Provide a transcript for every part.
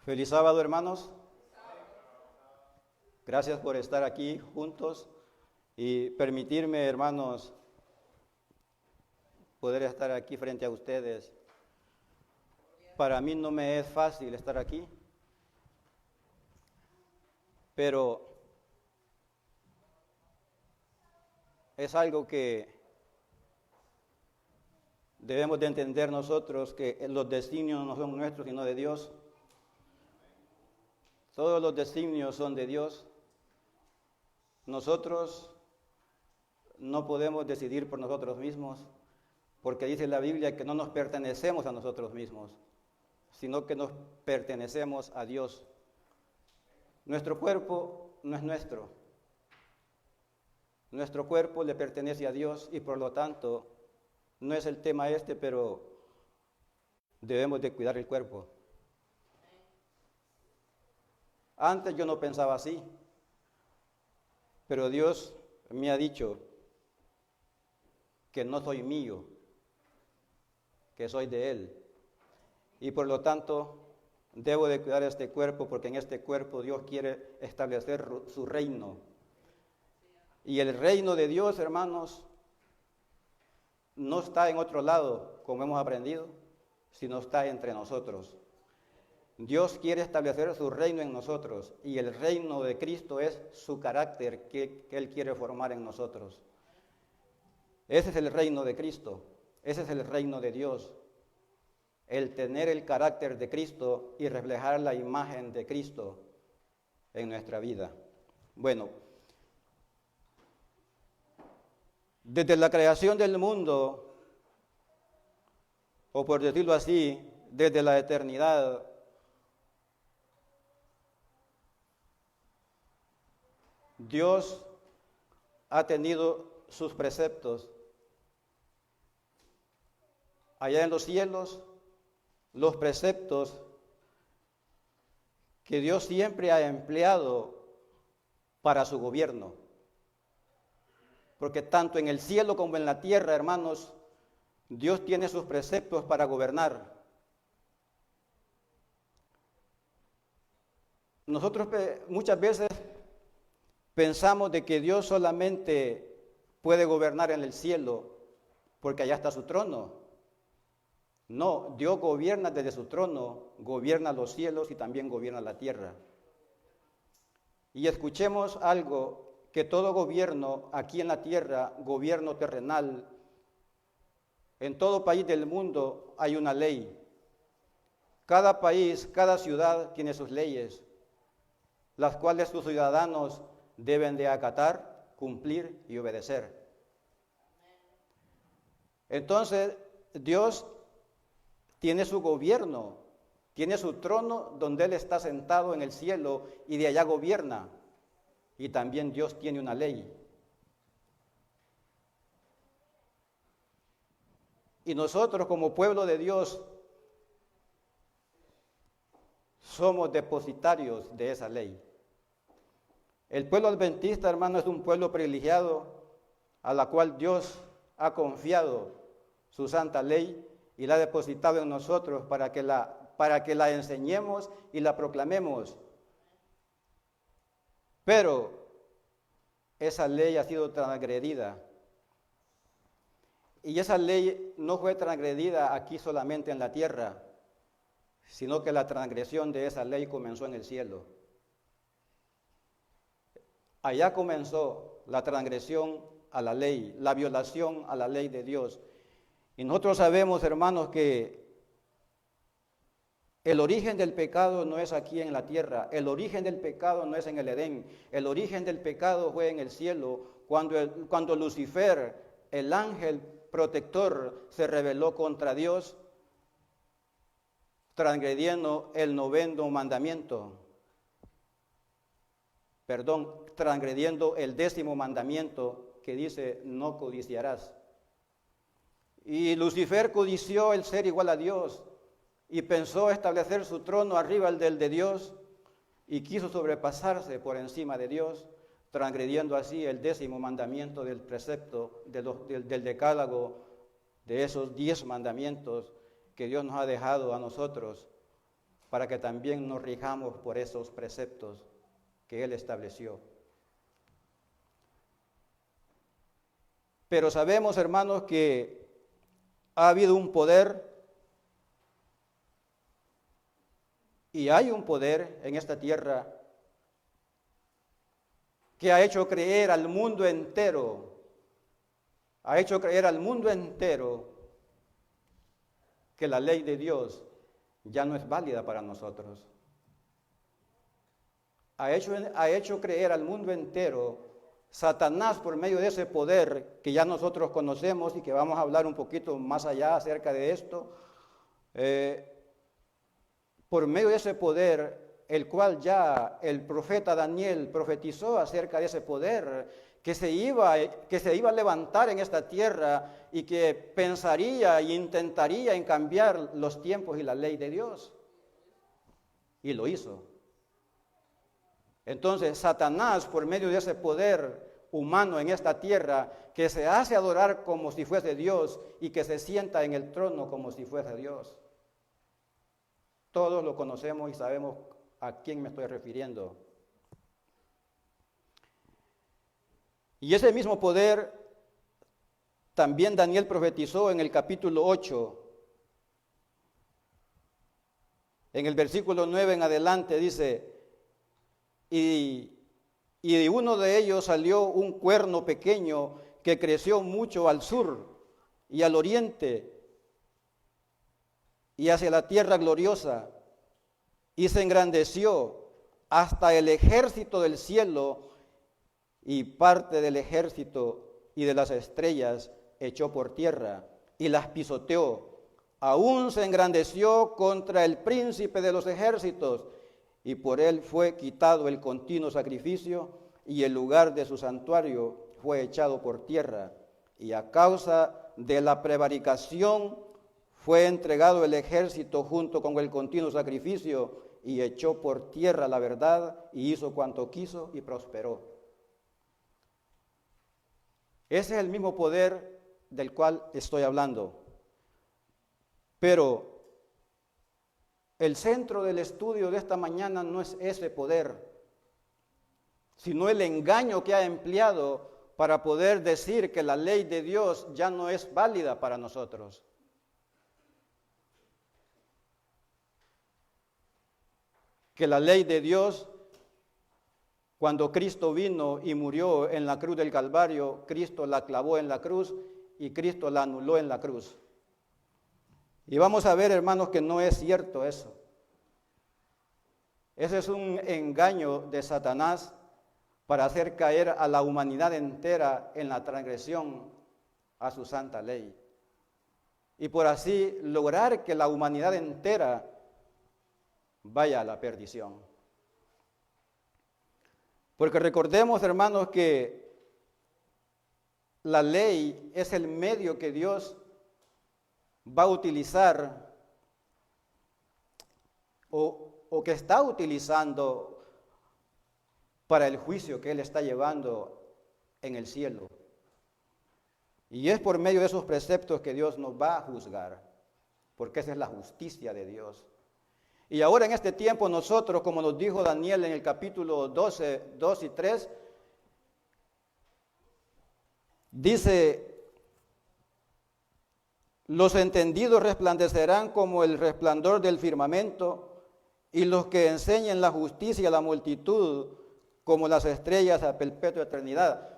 Feliz sábado, hermanos. Gracias por estar aquí juntos y permitirme, hermanos, poder estar aquí frente a ustedes. Para mí no me es fácil estar aquí, pero es algo que debemos de entender nosotros, que los designios no son nuestros, sino de Dios. Todos los designios son de Dios. Nosotros no podemos decidir por nosotros mismos, porque dice la Biblia que no nos pertenecemos a nosotros mismos, sino que nos pertenecemos a Dios. Nuestro cuerpo no es nuestro. Nuestro cuerpo le pertenece a Dios y por lo tanto, no es el tema pero debemos de cuidar el cuerpo. Antes yo no pensaba así, pero Dios me ha dicho que no soy mío, que soy de Él. Y por lo tanto, debo de cuidar este cuerpo, porque en este cuerpo Dios quiere establecer su reino. Y el reino de Dios, hermanos, no está en otro lado, como hemos aprendido, sino está entre nosotros. Dios quiere establecer su reino en nosotros, y el reino de Cristo es su carácter que Él quiere formar en nosotros. Ese es el reino de Cristo, ese es el reino de Dios. El tener el carácter de Cristo y reflejar la imagen de Cristo en nuestra vida. Bueno, desde la creación del mundo, o por decirlo así, desde la eternidad, Dios ha tenido sus preceptos. Allá en los cielos, los preceptos que Dios siempre ha empleado para su gobierno. Porque tanto en el cielo como en la tierra, hermanos, Dios tiene sus preceptos para gobernar. Nosotros muchas veces pensamos de que Dios solamente puede gobernar en el cielo porque allá está su trono. No, Dios gobierna desde su trono, gobierna los cielos y también gobierna la tierra. Y escuchemos algo, que todo gobierno aquí en la tierra, gobierno terrenal, en todo país del mundo hay una ley. Cada país, cada ciudad tiene sus leyes, las cuales sus ciudadanos deben de acatar, cumplir y obedecer. Entonces, Dios tiene su gobierno, tiene su trono donde Él está sentado en el cielo y de allá gobierna. Y también Dios tiene una ley. Y nosotros como pueblo de Dios somos depositarios de esa ley. El pueblo adventista, hermano, es un pueblo privilegiado a la cual Dios ha confiado su santa ley y la ha depositado en nosotros para que la enseñemos y la proclamemos. Pero esa ley ha sido transgredida. Y esa ley no fue transgredida aquí solamente en la tierra, sino que la transgresión de esa ley comenzó en el cielo. Allá comenzó la transgresión a la ley, la violación a la ley de Dios. Y nosotros sabemos, hermanos, que el origen del pecado no es aquí en la tierra, el origen del pecado no es en el Edén, el origen del pecado fue en el cielo, cuando Lucifer, el ángel protector, se rebeló contra Dios, transgrediendo el 9º mandamiento. Transgrediendo el 10º mandamiento que dice, no codiciarás. Y Lucifer codició el ser igual a Dios y pensó establecer su trono arriba del de Dios y quiso sobrepasarse por encima de Dios, transgrediendo así el 10º mandamiento del precepto, del decálogo, de esos 10 mandamientos que Dios nos ha dejado a nosotros para que también nos rijamos por esos preceptos que Él estableció. Pero sabemos, hermanos, que ha habido un poder y hay un poder en esta tierra que ha hecho creer al mundo entero, que la ley de Dios ya no es válida para nosotros. Ha hecho creer al mundo entero, Satanás, por medio de ese poder que ya nosotros conocemos y que vamos a hablar un poquito más allá acerca de esto, por medio de ese poder, el cual ya el profeta Daniel profetizó acerca de ese poder, que se iba a levantar en esta tierra y que pensaría e intentaría en cambiar los tiempos y la ley de Dios. Y lo hizo. Entonces, Satanás, por medio de ese poder humano en esta tierra, que se hace adorar como si fuese Dios y que se sienta en el trono como si fuese Dios. Todos lo conocemos y sabemos a quién me estoy refiriendo. Y ese mismo poder también Daniel profetizó en el capítulo 8. En el versículo 9 en adelante dice: y de uno de ellos salió un cuerno pequeño que creció mucho al sur y al oriente y hacia la tierra gloriosa, y se engrandeció hasta el ejército del cielo, y parte del ejército y de las estrellas echó por tierra y las pisoteó. Aún se engrandeció contra el príncipe de los ejércitos, y por él fue quitado el continuo sacrificio, y el lugar de su santuario fue echado por tierra. Y a causa de la prevaricación fue entregado el ejército junto con el continuo sacrificio, y echó por tierra la verdad, y hizo cuanto quiso, y prosperó. Ese es el mismo poder del cual estoy hablando. Pero el centro del estudio de esta mañana no es ese poder, sino el engaño que ha empleado para poder decir que la ley de Dios ya no es válida para nosotros. Que la ley de Dios, cuando Cristo vino y murió en la cruz del Calvario, Cristo la clavó en la cruz y Cristo la anuló en la cruz. Y vamos a ver, hermanos, que no es cierto eso. Ese es un engaño de Satanás para hacer caer a la humanidad entera en la transgresión a su santa ley. Y por así lograr que la humanidad entera vaya a la perdición. Porque recordemos, hermanos, que la ley es el medio que Dios va a utilizar o que está utilizando para el juicio que Él está llevando en el cielo. Y es por medio de esos preceptos que Dios nos va a juzgar, porque esa es la justicia de Dios. Y ahora en este tiempo nosotros, como nos dijo Daniel en el capítulo 12, 2 y 3, dice: los entendidos resplandecerán como el resplandor del firmamento, y los que enseñen la justicia a la multitud como las estrellas a perpetua eternidad.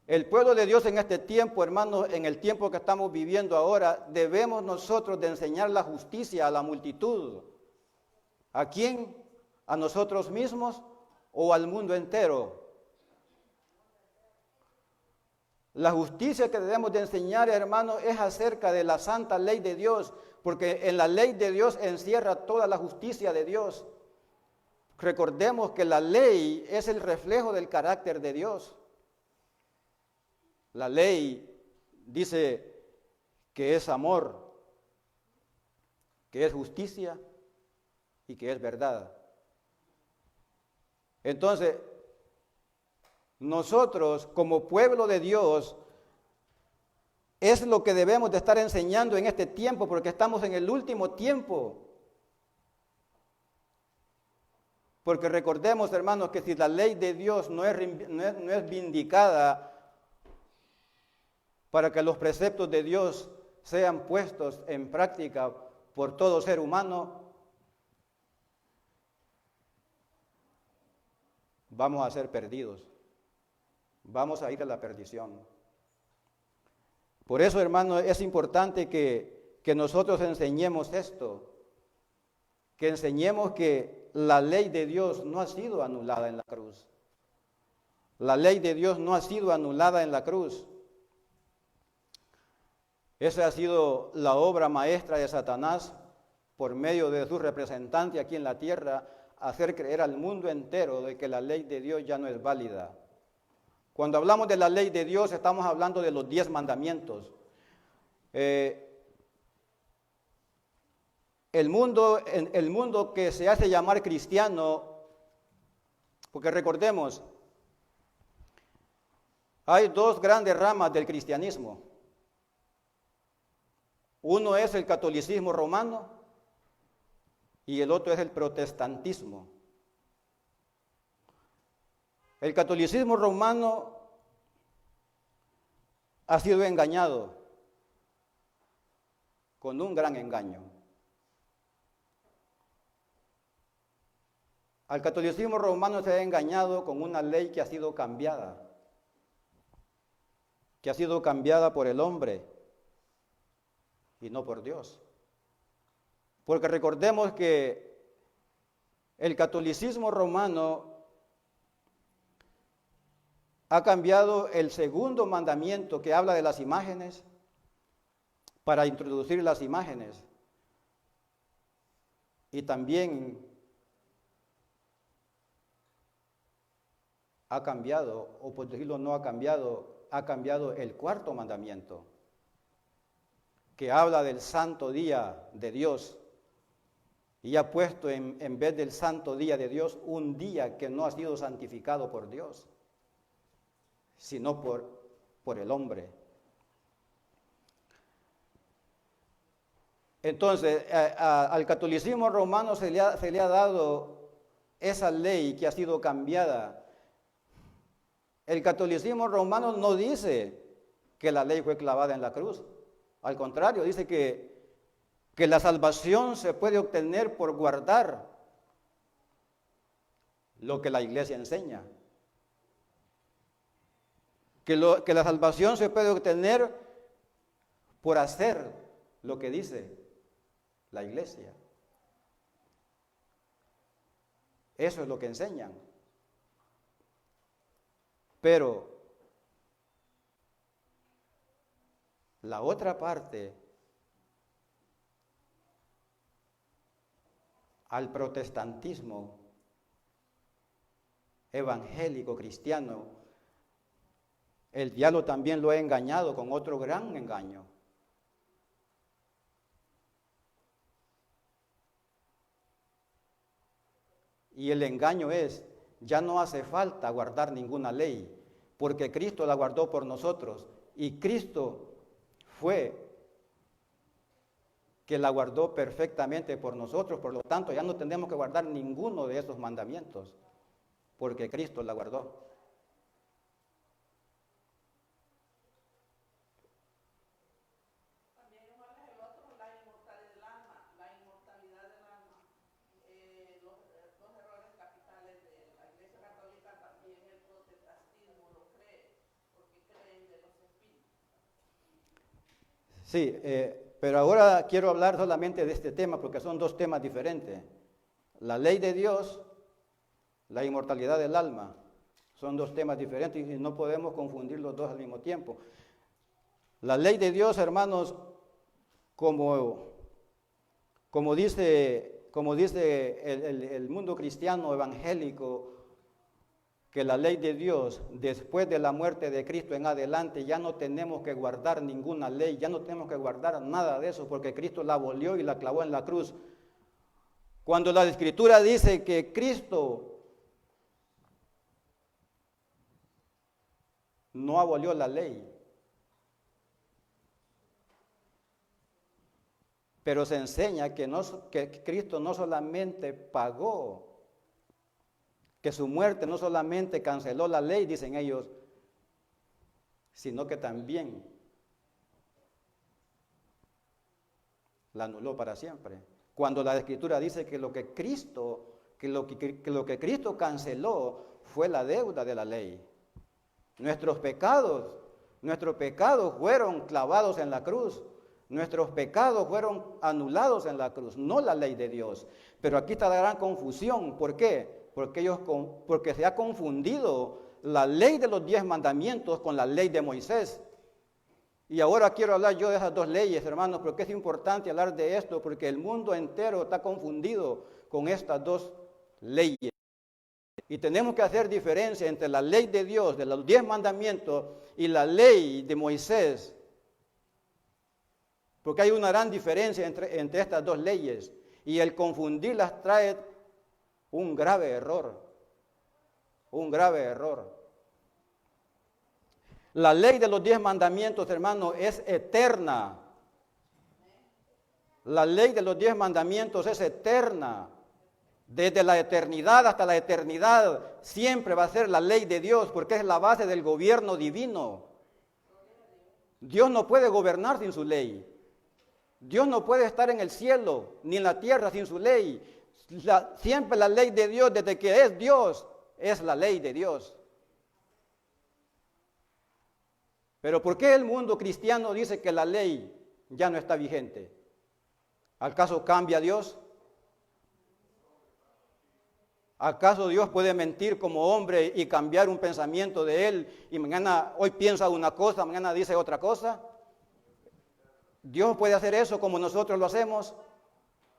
El pueblo de Dios en este tiempo, hermanos, en el tiempo que estamos viviendo ahora, debemos nosotros de enseñar la justicia a la multitud. ¿A quién? ¿A nosotros mismos o al mundo entero? La justicia que debemos de enseñar, hermanos, es acerca de la santa ley de Dios, porque en la ley de Dios encierra toda la justicia de Dios. Recordemos que la ley es el reflejo del carácter de Dios. La ley dice que es amor, que es justicia y que es verdad. Entonces, nosotros como pueblo de Dios es lo que debemos de estar enseñando en este tiempo, porque estamos en el último tiempo. Porque recordemos, hermanos, que si la ley de Dios no es vindicada para que los preceptos de Dios sean puestos en práctica por todo ser humano, vamos a ser perdidos. Vamos a ir a la perdición. Por eso, hermano, es importante que nosotros enseñemos esto, que enseñemos que la ley de Dios no ha sido anulada en la cruz. La ley de Dios no ha sido anulada en la cruz. Esa ha sido la obra maestra de Satanás por medio de su representante aquí en la tierra, hacer creer al mundo entero de que la ley de Dios ya no es válida. Cuando hablamos de la ley de Dios, estamos hablando de los 10 mandamientos. El mundo que se hace llamar cristiano, porque recordemos, hay dos grandes ramas del cristianismo. Uno es el catolicismo romano y el otro es el protestantismo. El catolicismo romano ha sido engañado con un gran engaño. Al catolicismo romano se ha engañado con una ley que ha sido cambiada por el hombre y no por Dios. Porque recordemos que el catolicismo romano ha cambiado el segundo mandamiento que habla de las imágenes para introducir las imágenes. Y también ha cambiado, o por decirlo no ha cambiado el cuarto mandamiento, que habla del santo día de Dios, y ha puesto en vez del santo día de Dios un día que no ha sido santificado por Dios, sino por el hombre. Entonces, al catolicismo romano se le ha dado esa ley que ha sido cambiada. El catolicismo romano no dice que la ley fue clavada en la cruz. Al contrario, dice que la salvación se puede obtener por guardar lo que la iglesia enseña. Que la salvación se puede obtener por hacer lo que dice la iglesia. Eso es lo que enseñan. Pero la otra parte, al protestantismo evangélico cristiano, el diablo también lo ha engañado con otro gran engaño. Y el engaño es, ya no hace falta guardar ninguna ley, porque Cristo la guardó por nosotros, y Cristo fue que la guardó perfectamente por nosotros, por lo tanto ya no tenemos que guardar ninguno de esos mandamientos, porque Cristo la guardó. Sí, pero ahora quiero hablar solamente de este tema porque son dos temas diferentes. La ley de Dios, la inmortalidad del alma, son dos temas diferentes y no podemos confundir los dos al mismo tiempo. La ley de Dios, hermanos, como dice el mundo cristiano evangélico, que la ley de Dios, después de la muerte de Cristo en adelante, ya no tenemos que guardar ninguna ley, ya no tenemos que guardar nada de eso, porque Cristo la abolió y la clavó en la cruz. Cuando la Escritura dice que Cristo no abolió la ley, pero se enseña que Cristo no solamente pagó que su muerte no solamente canceló la ley, dicen ellos, sino que también la anuló para siempre. Cuando la Escritura dice que lo que Cristo canceló fue la deuda de la ley. Nuestros pecados fueron clavados en la cruz. Nuestros pecados fueron anulados en la cruz, no la ley de Dios. Pero aquí está la gran confusión. ¿Por qué? Porque se ha confundido la ley de los 10 mandamientos con la ley de Moisés. Y ahora quiero hablar yo de esas dos leyes, hermanos, porque es importante hablar de esto, porque el mundo entero está confundido con estas dos leyes. Y tenemos que hacer diferencia entre la ley de Dios, de los 10 mandamientos, y la ley de Moisés. Porque hay una gran diferencia entre estas dos leyes. Y el confundirlas trae un grave error. Un grave error. La ley de los 10 mandamientos, hermano, es eterna. La ley de los 10 mandamientos es eterna. Desde la eternidad hasta la eternidad siempre va a ser la ley de Dios, porque es la base del gobierno divino. Dios no puede gobernar sin su ley. Dios no puede estar en el cielo ni en la tierra sin su ley. Siempre la ley de Dios, desde que es Dios, es la ley de Dios. Pero ¿por qué el mundo cristiano dice que la ley ya no está vigente? ¿Acaso cambia Dios? ¿Acaso Dios puede mentir como hombre y cambiar un pensamiento de Él y hoy piensa una cosa, mañana dice otra cosa? ¿Dios puede hacer eso como nosotros lo hacemos?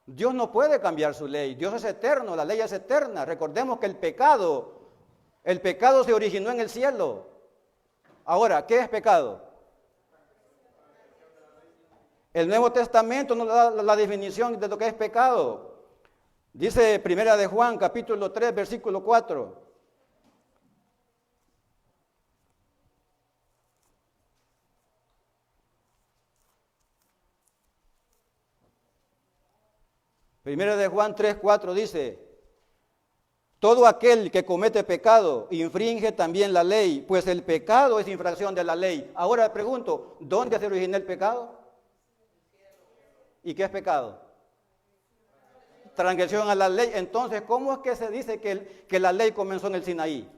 Dios no puede cambiar su ley. Dios es eterno, la ley es eterna. Recordemos que el pecado se originó en el cielo. Ahora, ¿qué es pecado? El Nuevo Testamento nos da la definición de lo que es pecado. Dice Primera de Juan, capítulo 3, versículo 4. Primera de Juan 3, 4 dice: todo aquel que comete pecado infringe también la ley, pues el pecado es infracción de la ley. Ahora pregunto, ¿dónde se originó el pecado? ¿Y qué es pecado? Transgresión a la ley. Entonces, ¿cómo es que se dice que la ley comenzó en el Sinaí?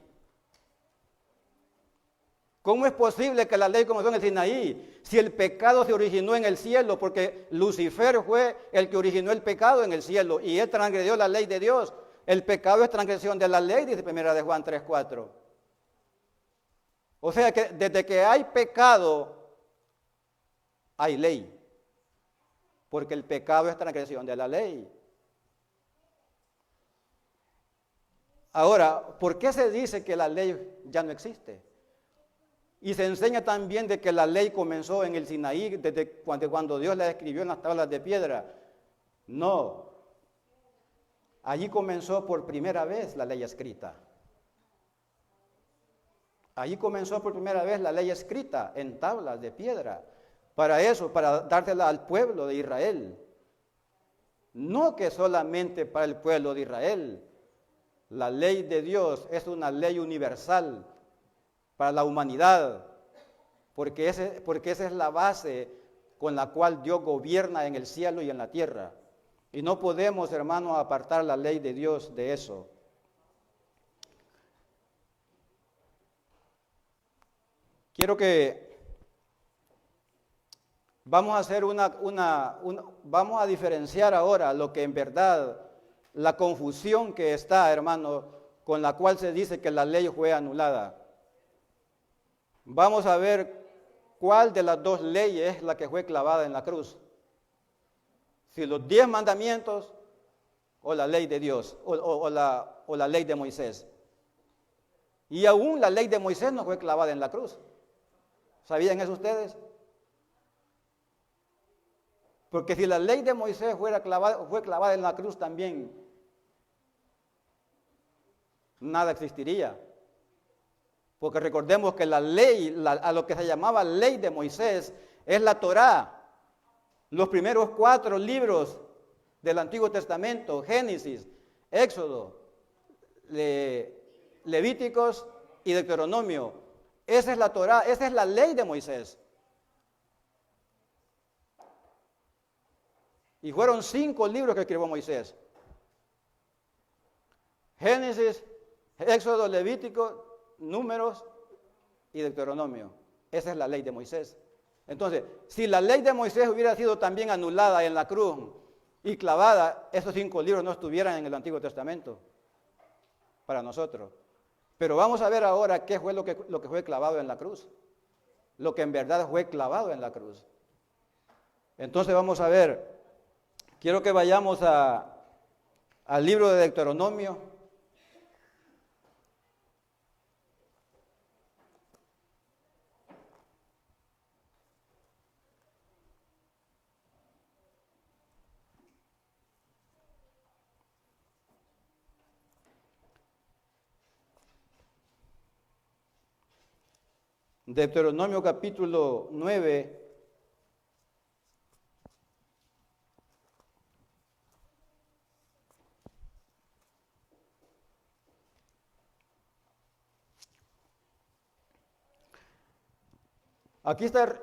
¿Cómo es posible que la ley comenzó en el Sinaí? Si el pecado se originó en el cielo, porque Lucifer fue el que originó el pecado en el cielo y él transgredió la ley de Dios. El pecado es transgresión de la ley, dice Primera de Juan 3:4. O sea que desde que hay pecado, hay ley. Porque el pecado es transgresión de la ley. Ahora, ¿por qué se dice que la ley ya no existe? Y se enseña también de que la ley comenzó en el Sinaí, desde cuando Dios la escribió en las tablas de piedra. No. Allí comenzó por primera vez la ley escrita. Allí comenzó por primera vez la ley escrita en tablas de piedra. Para eso, para dársela al pueblo de Israel. No que solamente para el pueblo de Israel. La ley de Dios es una ley universal para la humanidad, porque esa es la base con la cual Dios gobierna en el cielo y en la tierra. Y no podemos, hermanos, apartar la ley de Dios de eso. Quiero que vamos a hacer vamos a diferenciar ahora lo que en verdad, la confusión que está, hermano, con la cual se dice que la ley fue anulada. Vamos a ver cuál de las dos leyes es la que fue clavada en la cruz. Si los 10 mandamientos o la ley de Dios o la ley de Moisés. Y aún la ley de Moisés no fue clavada en la cruz. ¿Sabían eso ustedes? Porque si la ley de Moisés fue clavada en la cruz también, nada existiría. Porque recordemos que la ley, a lo que se llamaba ley de Moisés, es la Torá. Los primeros 4 libros del Antiguo Testamento, Génesis, Éxodo, Levíticos y Deuteronomio. Esa es la Torá, esa es la ley de Moisés. Y fueron 5 libros que escribió Moisés. Génesis, Éxodo, Levítico, Números y Deuteronomio. Esa es la ley de Moisés. Entonces, si la ley de Moisés hubiera sido también anulada en la cruz y clavada, esos 5 libros no estuvieran en el Antiguo Testamento para nosotros. Pero vamos a ver ahora qué fue lo que fue clavado en la cruz. Lo que en verdad fue clavado en la cruz. Entonces vamos a ver, quiero que vayamos al libro de Deuteronomio. Deuteronomio capítulo 9. Aquí está.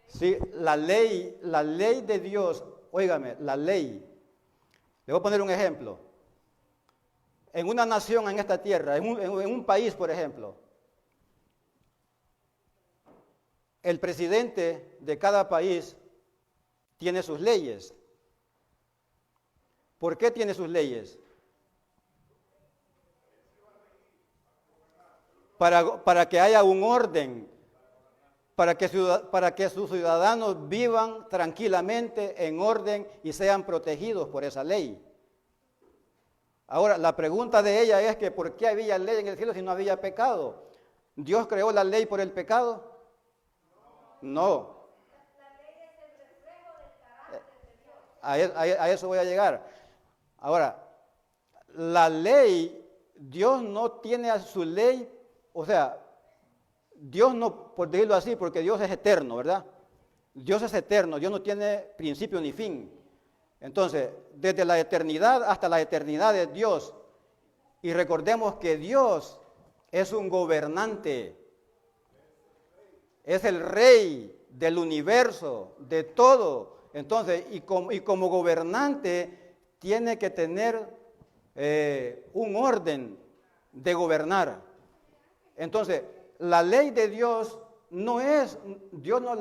Sí, la ley de Dios, óigame, la ley. Le voy a poner un ejemplo. En una nación en esta tierra, en un país, por ejemplo, el presidente de cada país tiene sus leyes. ¿Por qué tiene sus leyes? Para que haya un orden, para que sus ciudadanos vivan tranquilamente en orden y sean protegidos por esa ley. Ahora, la pregunta de ella es que ¿por qué había ley en el cielo si no había pecado? ¿Dios creó la ley por el pecado? No. La ley es el reflejo del carácter de Dios. A eso voy a llegar. Ahora, la ley, Dios no tiene a su ley, o sea, Dios no, por decirlo así, porque Dios es eterno, ¿verdad? Dios es eterno, Dios no tiene principio ni fin. Entonces, desde la eternidad hasta la eternidad de Dios. Y recordemos que Dios es un gobernante, es el rey del universo, de todo. Entonces, y como gobernante tiene que tener un orden de gobernar. Entonces, la ley de Dios Dios no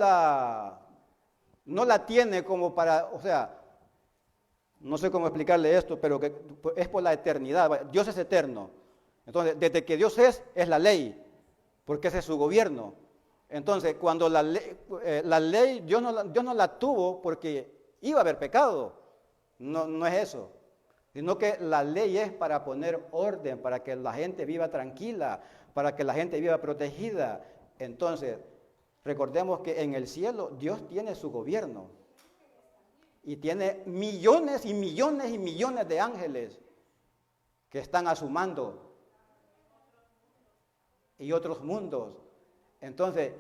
la tiene como para, o sea, no sé cómo explicarle esto, pero que es por la eternidad. Dios es eterno. Entonces, desde que Dios es la ley, porque ese es su gobierno. Entonces, cuando la ley Dios no la tuvo porque iba a haber pecado. No es eso. Sino que la ley es para poner orden, para que la gente viva tranquila, para que la gente viva protegida. Entonces, recordemos que en el cielo Dios tiene su gobierno. Y tiene millones y millones y millones de ángeles que están a su mando. Y otros mundos. Entonces,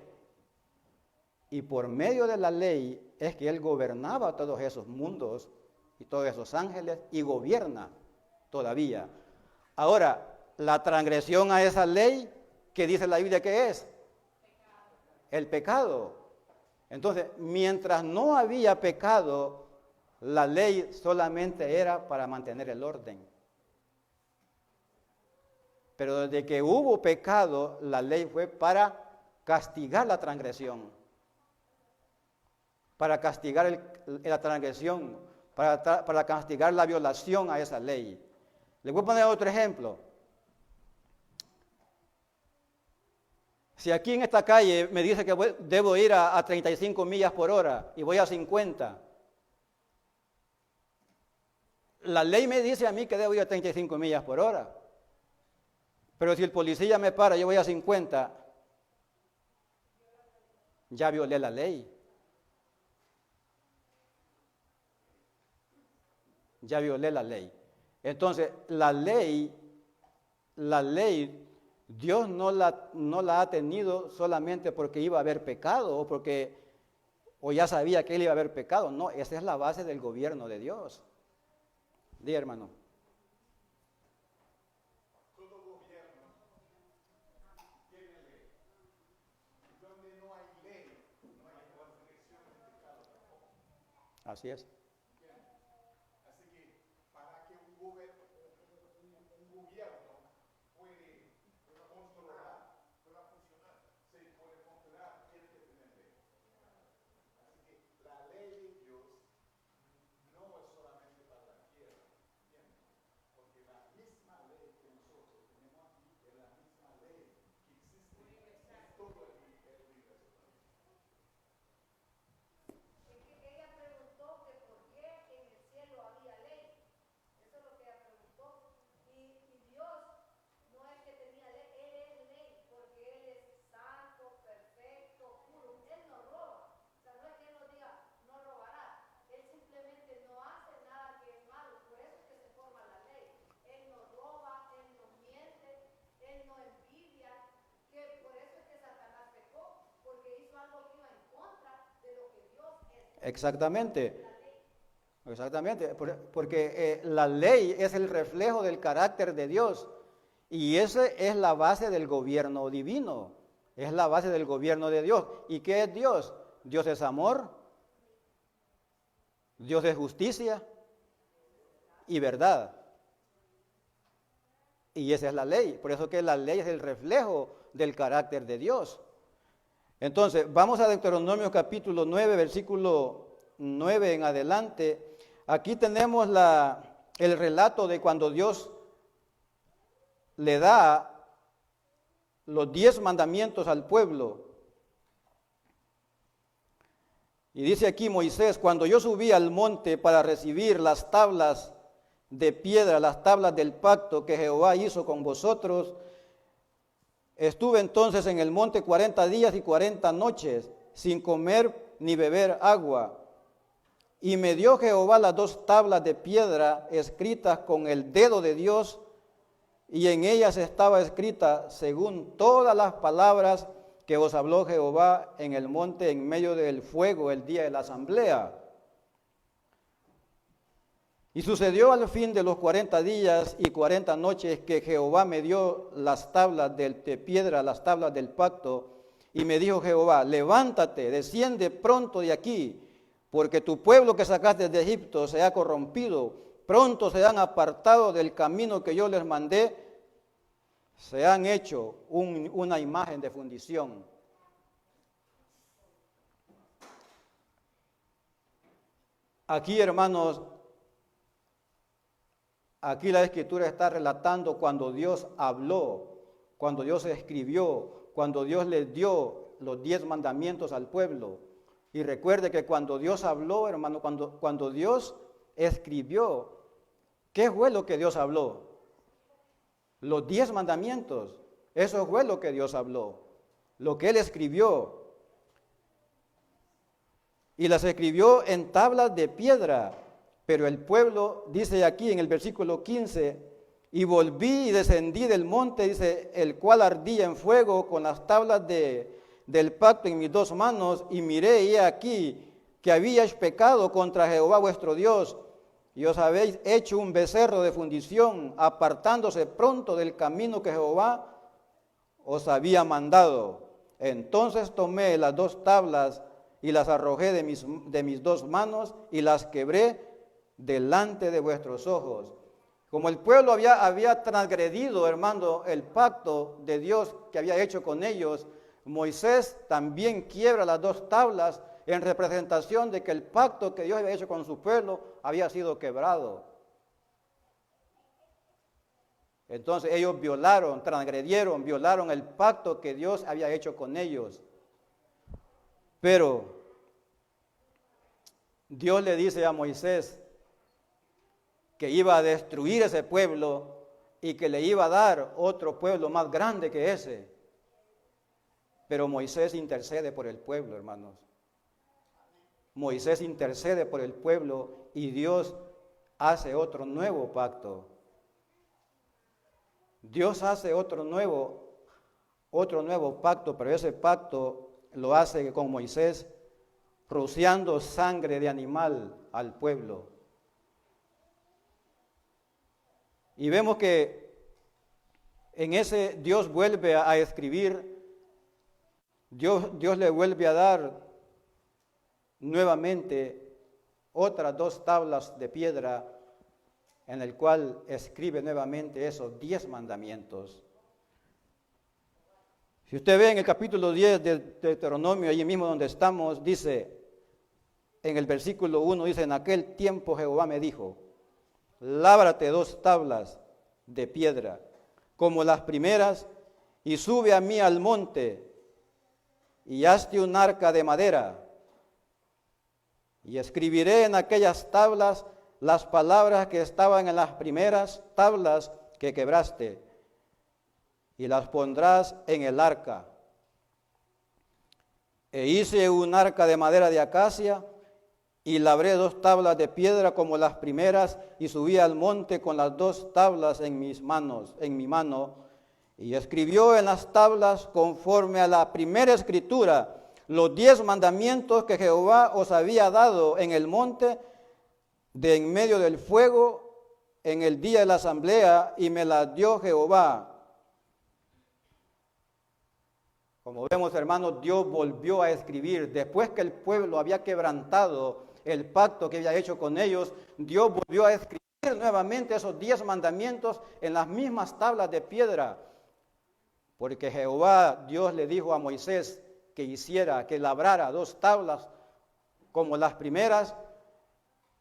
y por medio de la ley es que Él gobernaba todos esos mundos y todos esos ángeles y gobierna todavía. Ahora, la transgresión a esa ley, ¿qué dice la Biblia que es? El pecado. Entonces, mientras no había pecado, la ley solamente era para mantener el orden. Pero desde que hubo pecado, la ley fue para castigar la transgresión. Para castigar la transgresión, para castigar la violación a esa ley. Les voy a poner otro ejemplo. Si aquí en esta calle me dice que debo ir a 35 millas por hora y voy a 50, la ley me dice a mí que debo ir a 35 millas por hora. Pero si el policía me para, yo voy a 50, ya violé la ley. Ya violé la ley. Entonces, la ley, Dios no la ha tenido solamente porque iba a haber pecado o ya sabía que él iba a haber pecado. No, esa es la base del gobierno de Dios. Dí, hermano. Todo gobierno tiene ley. Donde no hay ley, no hay restricción de pecado tampoco. Así es. Así que para que un gobierno pueda controlar, pueda funcionar, se puede controlar, tiene que tener ley. Así que la ley de Dios no es solamente para la tierra, ¿entiendes? Porque la misma ley que nosotros tenemos aquí es la misma ley que existe en todo el universo. Es que ella preguntó que por qué en el cielo había ley. Eso es lo que ella preguntó. Y Dios no es que tenía ley, Él es ley, porque Él es santo, perfecto, puro. Él no roba. O sea, no es que Él nos diga, no robarás. Él simplemente no hace nada que es malo. Por eso es que se forma la ley. Él no roba, Él no miente, Él no envidia. Que por eso es que Satanás pecó, porque hizo algo que iba en contra de lo que Dios es. Exactamente. Exactamente, porque la ley es el reflejo del carácter de Dios y esa es la base del gobierno divino, es la base del gobierno de Dios. ¿Y qué es Dios? Dios es amor, Dios es justicia y verdad. Y esa es la ley, por eso que la ley es el reflejo del carácter de Dios. Entonces, vamos a Deuteronomio capítulo 9, versículo 9 en adelante. Aquí tenemos el relato de cuando Dios le da los 10 mandamientos al pueblo. Y dice aquí Moisés, cuando yo subí al monte para recibir las tablas de piedra, las tablas del pacto que Jehová hizo con vosotros, estuve entonces en el monte 40 días y 40 noches, sin comer ni beber agua. Y me dio Jehová las 2 tablas de piedra escritas con el dedo de Dios, y en ellas estaba escrita según todas las palabras que os habló Jehová en el monte en medio del fuego el día de la asamblea. Y sucedió al fin de los 40 días y 40 noches que Jehová me dio las tablas de piedra, las tablas del pacto, y me dijo Jehová, levántate, desciende pronto de aquí, porque tu pueblo que sacaste de Egipto se ha corrompido, pronto se han apartado del camino que yo les mandé, se han hecho una imagen de fundición. Aquí, hermanos, aquí la Escritura está relatando cuando Dios habló, cuando Dios escribió, cuando Dios les dio los 10 mandamientos al pueblo. Y recuerde que cuando Dios habló, hermano, cuando Dios escribió, ¿qué fue lo que Dios habló? Los 10 mandamientos, eso fue lo que Dios habló, lo que Él escribió. Y las escribió en tablas de piedra, pero el pueblo, dice aquí en el versículo 15, y volví y descendí del monte, dice, el cual ardía en fuego con las tablas del pacto en mis 2 manos, y miré y he aquí que habíais pecado contra Jehová vuestro Dios, y os habéis hecho un becerro de fundición, apartándose pronto del camino que Jehová os había mandado. Entonces tomé las 2 tablas y las arrojé de mis 2 manos y las quebré delante de vuestros ojos. Como el pueblo había transgredido, hermano, el pacto de Dios que había hecho con ellos, Moisés también quiebra las 2 tablas en representación de que el pacto que Dios había hecho con su pueblo había sido quebrado. Entonces ellos transgredieron, violaron el pacto que Dios había hecho con ellos. Pero Dios le dice a Moisés que iba a destruir ese pueblo y que le iba a dar otro pueblo más grande que ese. Pero Moisés intercede por el pueblo, hermanos. Moisés intercede por el pueblo y Dios hace otro nuevo pacto. Dios hace otro nuevo pacto, pero ese pacto lo hace con Moisés, rociando sangre de animal al pueblo. Y vemos que en ese Dios vuelve a escribir, Dios le vuelve a dar nuevamente otras 2 tablas de piedra en el cual escribe nuevamente esos 10 mandamientos. Si usted ve en el capítulo 10 de Deuteronomio, allí mismo donde estamos, dice, en el versículo 1, dice, en aquel tiempo Jehová me dijo, lábrate 2 tablas de piedra, como las primeras, y sube a mí al monte, y hazte un arca de madera, y escribiré en aquellas tablas las palabras que estaban en las primeras tablas que quebraste, y las pondrás en el arca. E hice un arca de madera de acacia, y labré 2 tablas de piedra como las primeras, y subí al monte con las 2 tablas en mi mano, y escribió en las tablas, conforme a la primera escritura, los 10 mandamientos que Jehová os había dado en el monte, de en medio del fuego, en el día de la asamblea, y me las dio Jehová. Como vemos, hermanos, Dios volvió a escribir, después que el pueblo había quebrantado el pacto que había hecho con ellos, Dios volvió a escribir nuevamente esos 10 mandamientos en las mismas tablas de piedra, porque Jehová, Dios le dijo a Moisés que labrara 2 tablas como las primeras,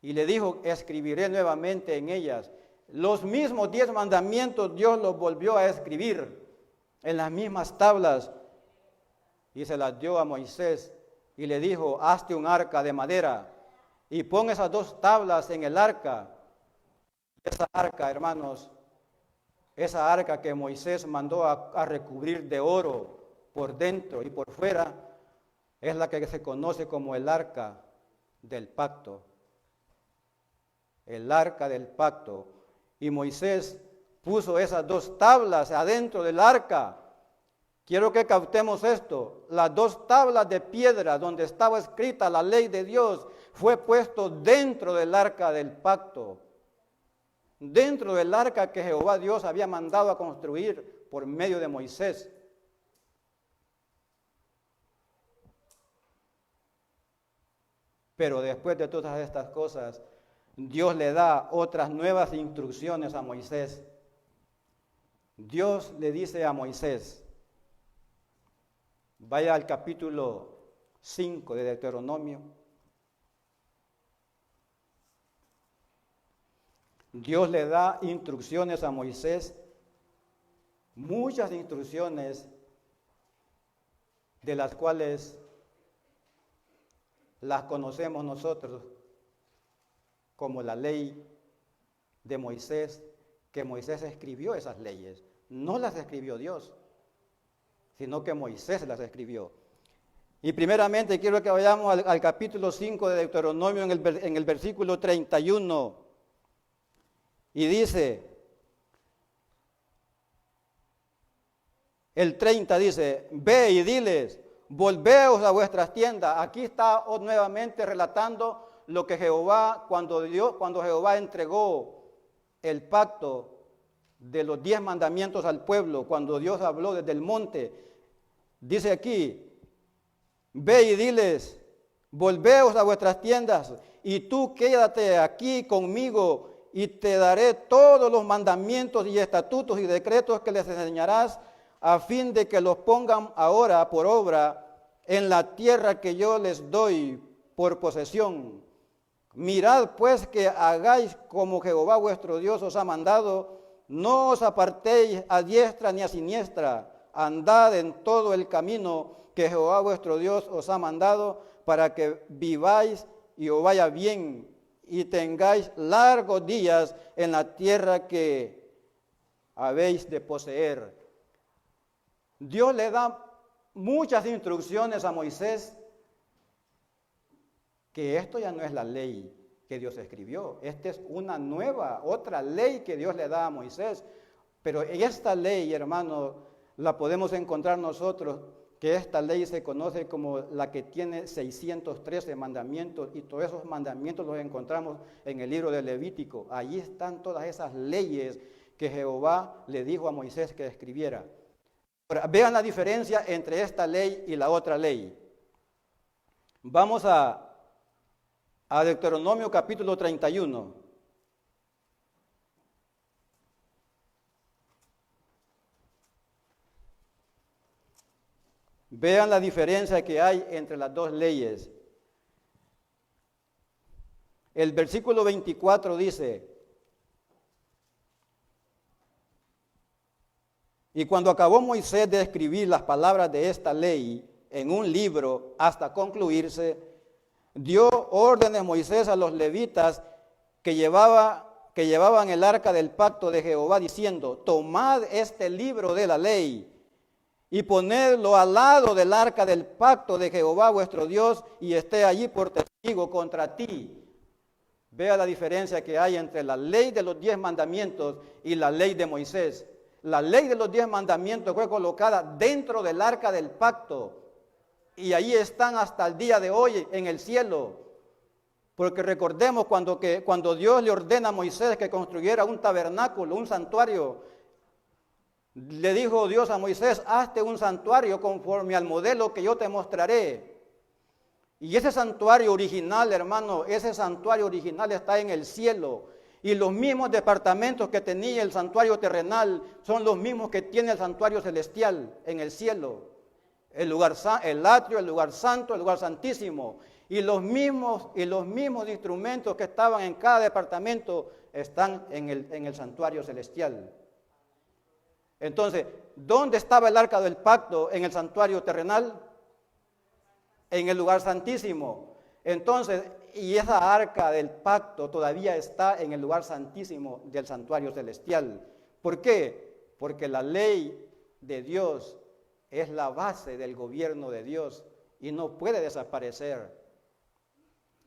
y le dijo, escribiré nuevamente en ellas. Los mismos 10 mandamientos Dios los volvió a escribir en las mismas tablas, y se las dio a Moisés, y le dijo, hazte un arca de madera, y pon esas 2 tablas en el arca. Esa arca, hermanos, esa arca que Moisés mandó a recubrir de oro por dentro y por fuera, es la que se conoce como el arca del pacto. El arca del pacto. Y Moisés puso esas 2 tablas adentro del arca. Quiero que captemos esto. Las 2 tablas de piedra donde estaba escrita la ley de Dios fue puesto dentro del arca del pacto. Dentro del arca que Jehová Dios había mandado a construir por medio de Moisés. Pero después de todas estas cosas, Dios le da otras nuevas instrucciones a Moisés. Dios le dice a Moisés, vaya al capítulo 5 de Deuteronomio. Dios le da instrucciones a Moisés, muchas instrucciones de las cuales las conocemos nosotros como la ley de Moisés, que Moisés escribió esas leyes. No las escribió Dios, sino que Moisés las escribió. Y primeramente quiero que vayamos al capítulo 5 de Deuteronomio en el versículo 31. Y dice, el 30 dice, ve y diles, volveos a vuestras tiendas. Aquí está nuevamente relatando lo que Jehová, cuando Jehová entregó el pacto de los 10 mandamientos al pueblo, cuando Dios habló desde el monte, dice aquí, ve y diles, volveos a vuestras tiendas, y tú quédate aquí conmigo, y te daré todos los mandamientos y estatutos y decretos que les enseñarás, a fin de que los pongan ahora por obra en la tierra que yo les doy por posesión. Mirad pues que hagáis como Jehová vuestro Dios os ha mandado, no os apartéis a diestra ni a siniestra, andad en todo el camino que Jehová vuestro Dios os ha mandado, para que viváis y os vaya bien, y tengáis largos días en la tierra que habéis de poseer. Dios le da muchas instrucciones a Moisés, que esto ya no es la ley que Dios escribió. Esta es una nueva, otra ley que Dios le da a Moisés. Pero esta ley, hermano, la podemos encontrar nosotros, que esta ley se conoce como la que tiene 613 mandamientos, y todos esos mandamientos los encontramos en el libro de Levítico. Allí están todas esas leyes que Jehová le dijo a Moisés que escribiera. Ahora, vean la diferencia entre esta ley y la otra ley. Vamos a Deuteronomio capítulo 31. Vean la diferencia que hay entre las dos leyes. El versículo 24 dice: y cuando acabó Moisés de escribir las palabras de esta ley en un libro hasta concluirse, dio órdenes Moisés a los levitas que llevaban el arca del pacto de Jehová, diciendo: tomad este libro de la ley y ponedlo al lado del arca del pacto de Jehová vuestro Dios, y esté allí por testigo contra ti. Vea la diferencia que hay entre la ley de los 10 mandamientos y la ley de Moisés. La ley de los 10 mandamientos fue colocada dentro del arca del pacto, y ahí están hasta el día de hoy en el cielo. Porque recordemos cuando Dios le ordena a Moisés que construyera un tabernáculo, un santuario, le dijo Dios a Moisés: hazte un santuario conforme al modelo que yo te mostraré. Y ese santuario original, hermano, ese santuario original está en el cielo. Y los mismos departamentos que tenía el santuario terrenal son los mismos que tiene el santuario celestial en el cielo. El atrio, el lugar santo, el lugar santísimo. Y los mismos instrumentos que estaban en cada departamento están en el santuario celestial. Entonces, ¿dónde estaba el arca del pacto? En el santuario terrenal, en el lugar santísimo. Entonces, y esa arca del pacto todavía está en el lugar santísimo del santuario celestial. ¿Por qué? Porque la ley de Dios es la base del gobierno de Dios y no puede desaparecer.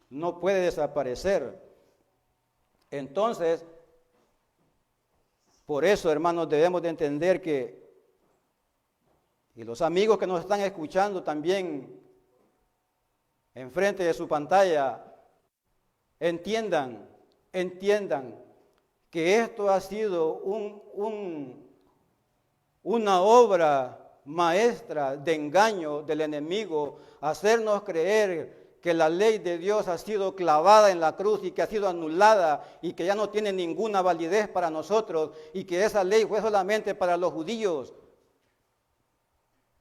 No puede desaparecer. Entonces, por eso, hermanos, debemos de entender que, y los amigos que nos están escuchando también enfrente de su pantalla, entiendan que esto ha sido una obra maestra de engaño del enemigo, hacernos creer que la ley de Dios ha sido clavada en la cruz y que ha sido anulada y que ya no tiene ninguna validez para nosotros y que esa ley fue solamente para los judíos.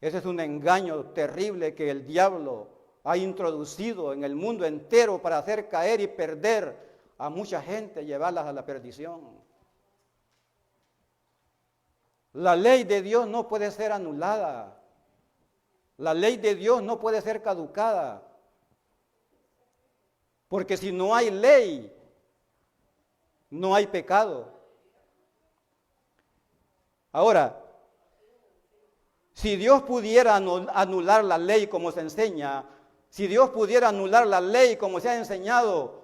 Ese es un engaño terrible que el diablo ha introducido en el mundo entero para hacer caer y perder a mucha gente, llevarlas a la perdición. La ley de Dios no puede ser anulada. La ley de Dios no puede ser caducada. Porque si no hay ley, no hay pecado. Ahora, si Dios pudiera anular la ley como se enseña, si Dios pudiera anular la ley como se ha enseñado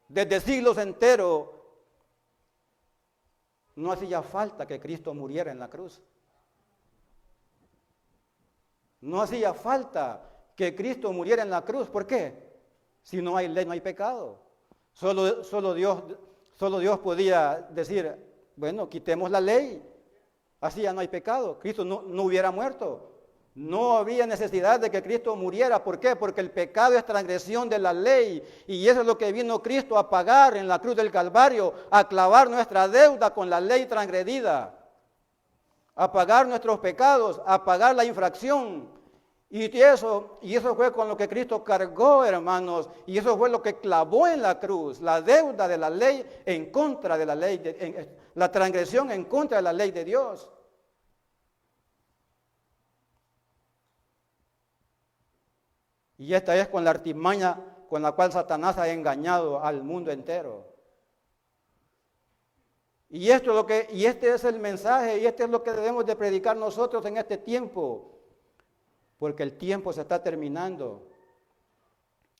desde siglos enteros, no hacía falta que Cristo muriera en la cruz. No hacía falta que Cristo muriera en la cruz. ¿Por qué? Si no hay ley, no hay pecado. Solo Dios podía decir: bueno, quitemos la ley, así ya no hay pecado. Cristo no hubiera muerto. No había necesidad de que Cristo muriera. ¿Por qué? Porque el pecado es transgresión de la ley. Y eso es lo que vino Cristo a pagar en la cruz del Calvario, a clavar nuestra deuda con la ley transgredida, a pagar nuestros pecados, a pagar la infracción. Y eso fue con lo que Cristo cargó, hermanos, y eso fue lo que clavó en la cruz, la deuda de la ley en contra de la ley, la transgresión en contra de la ley de Dios. Y esta es con la artimaña con la cual Satanás ha engañado al mundo entero. Y este es el mensaje, y este es lo que debemos de predicar nosotros en este tiempo, porque el tiempo se está terminando.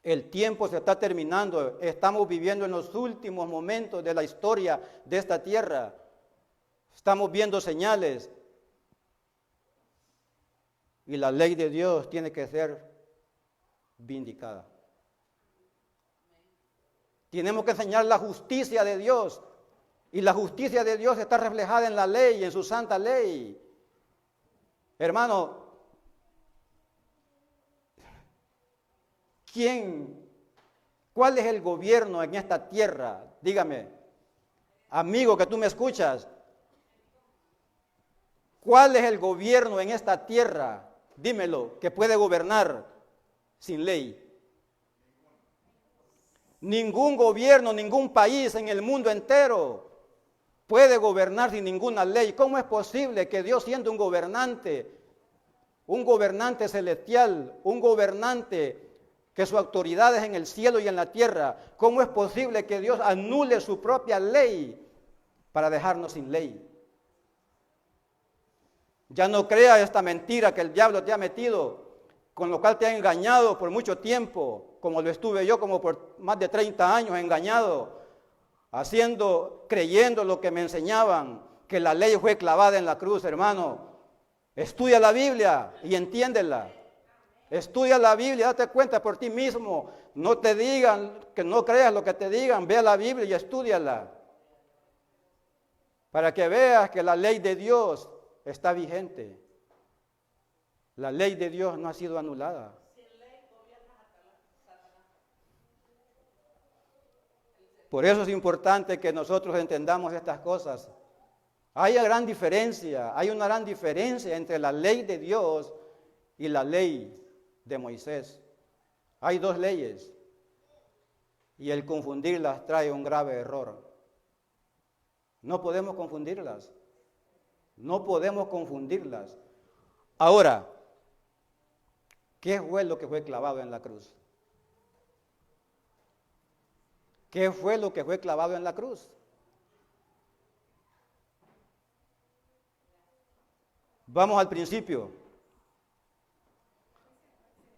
El tiempo se está terminando. Estamos viviendo en los últimos momentos de la historia de esta tierra. Estamos viendo señales. Y la ley de Dios tiene que ser vindicada. Tenemos que enseñar la justicia de Dios. Y la justicia de Dios está reflejada en la ley, en su santa ley. Hermano, ¿cuál es el gobierno en esta tierra? Dígame, amigo que tú me escuchas. ¿Cuál es el gobierno en esta tierra? Dímelo, que puede gobernar sin ley. Ningún gobierno, ningún país en el mundo entero puede gobernar sin ninguna ley. ¿Cómo es posible que Dios, siendo un gobernante celestial, un gobernante que su autoridad es en el cielo y en la tierra, cómo es posible que Dios anule su propia ley para dejarnos sin ley? Ya no crea esta mentira que el diablo te ha metido, con lo cual te ha engañado por mucho tiempo, como lo estuve yo, como por más de 30 años engañado, creyendo lo que me enseñaban, que la ley fue clavada en la cruz, hermano. Estudia la Biblia y entiéndela. Estudia la Biblia, date cuenta por ti mismo. No te digan, que no creas lo que te digan, ve a la Biblia y estúdiala. Para que veas que la ley de Dios está vigente. La ley de Dios no ha sido anulada. Por eso es importante que nosotros entendamos estas cosas. Hay una gran diferencia entre la ley de Dios y la ley de Moisés. Hay dos leyes y el confundirlas trae un grave error. No podemos confundirlas. No podemos confundirlas. Ahora, ¿qué fue lo que fue clavado en la cruz? ¿Qué fue lo que fue clavado en la cruz? Vamos al principio.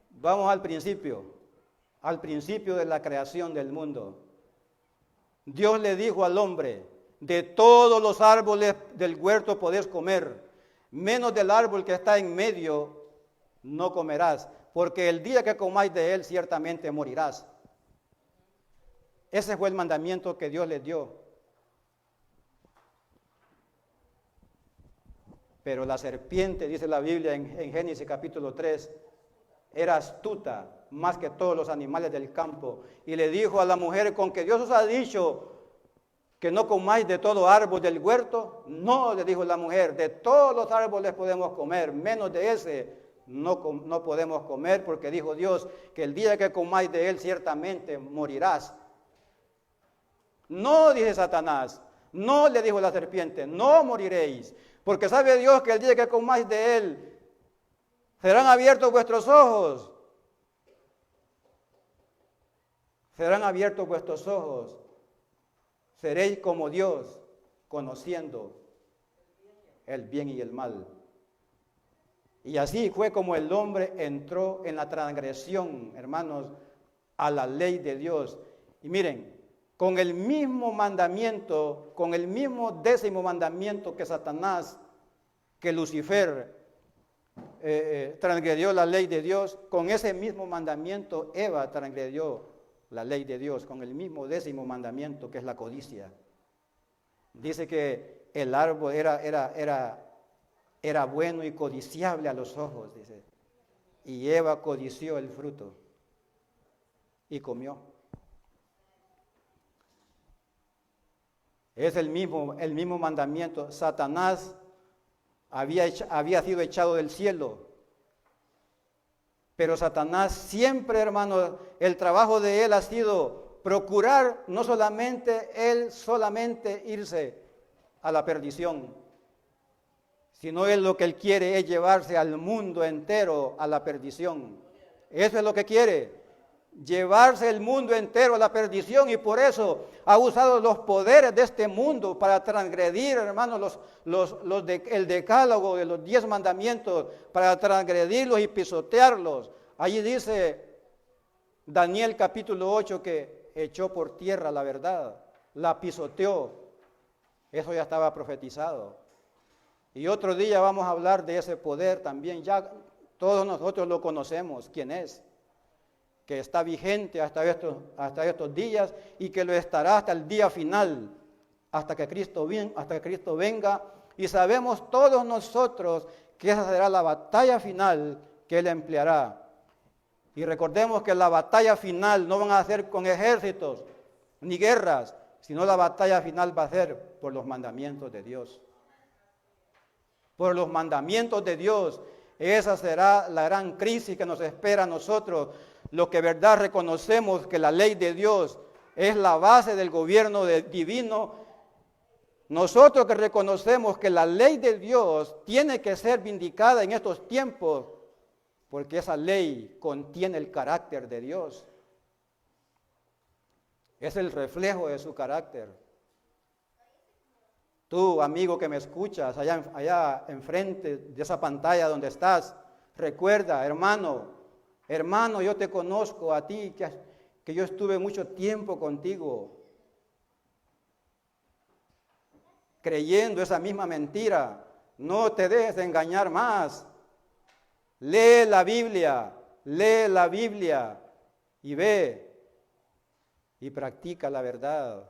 Vamos al principio de la creación del mundo. Dios le dijo al hombre: de todos los árboles del huerto podés comer, menos del árbol que está en medio no comerás, porque el día que comáis de él ciertamente morirás. Ese fue el mandamiento que Dios les dio. Pero la serpiente, dice la Biblia en Génesis capítulo 3, era astuta más que todos los animales del campo. Y le dijo a la mujer: ¿con que Dios os ha dicho que no comáis de todo árbol del huerto? No, le dijo la mujer, de todos los árboles podemos comer, menos de ese no podemos comer, porque dijo Dios que el día que comáis de él ciertamente morirás. No, dice Satanás, no, le dijo la serpiente, no moriréis, porque sabe Dios que el día que comáis de él serán abiertos vuestros ojos. Serán abiertos vuestros ojos. Seréis como Dios, conociendo el bien y el mal. Y así fue como el hombre entró en la transgresión, hermanos, a la ley de Dios. Y miren, con el mismo mandamiento, con el mismo 10º mandamiento que Satanás, que Lucifer transgredió la ley de Dios, con ese mismo mandamiento Eva transgredió la ley de Dios, con el mismo 10º mandamiento, que es la codicia. Dice que el árbol era bueno y codiciable a los ojos, dice. Y Eva codició el fruto y comió. Es el mismo mandamiento. Satanás había sido echado del cielo. Pero Satanás siempre, hermano, el trabajo de él ha sido procurar no solamente irse a la perdición, sino él lo que él quiere es llevarse al mundo entero a la perdición. Eso es lo que quiere. llevarse el mundo entero a la perdición, y por eso ha usado los poderes de este mundo para transgredir, hermanos, el decálogo de los 10 mandamientos, para transgredirlos y pisotearlos. Allí dice Daniel capítulo 8 que echó por tierra la verdad, la pisoteó. Eso ya estaba profetizado. Y otro día vamos a hablar de ese poder también. Ya todos nosotros lo conocemos, quién es, que está vigente hasta estos días y que lo estará hasta el día final, hasta que Cristo venga. Y sabemos todos nosotros que esa será la batalla final que Él empleará. Y recordemos que la batalla final no van a ser con ejércitos ni guerras, sino la batalla final va a ser por los mandamientos de Dios. Por los mandamientos de Dios. Esa será la gran crisis que nos espera a nosotros, los que verdad reconocemos que la ley de Dios es la base del gobierno divino. Nosotros que reconocemos que la ley de Dios tiene que ser vindicada en estos tiempos, porque esa ley contiene el carácter de Dios. Es el reflejo de su carácter. Tú, amigo que me escuchas, allá enfrente de esa pantalla donde estás, recuerda, hermano, yo te conozco a ti, que yo estuve mucho tiempo contigo, creyendo esa misma mentira. No te dejes de engañar más. Lee la Biblia y ve y practica la verdad.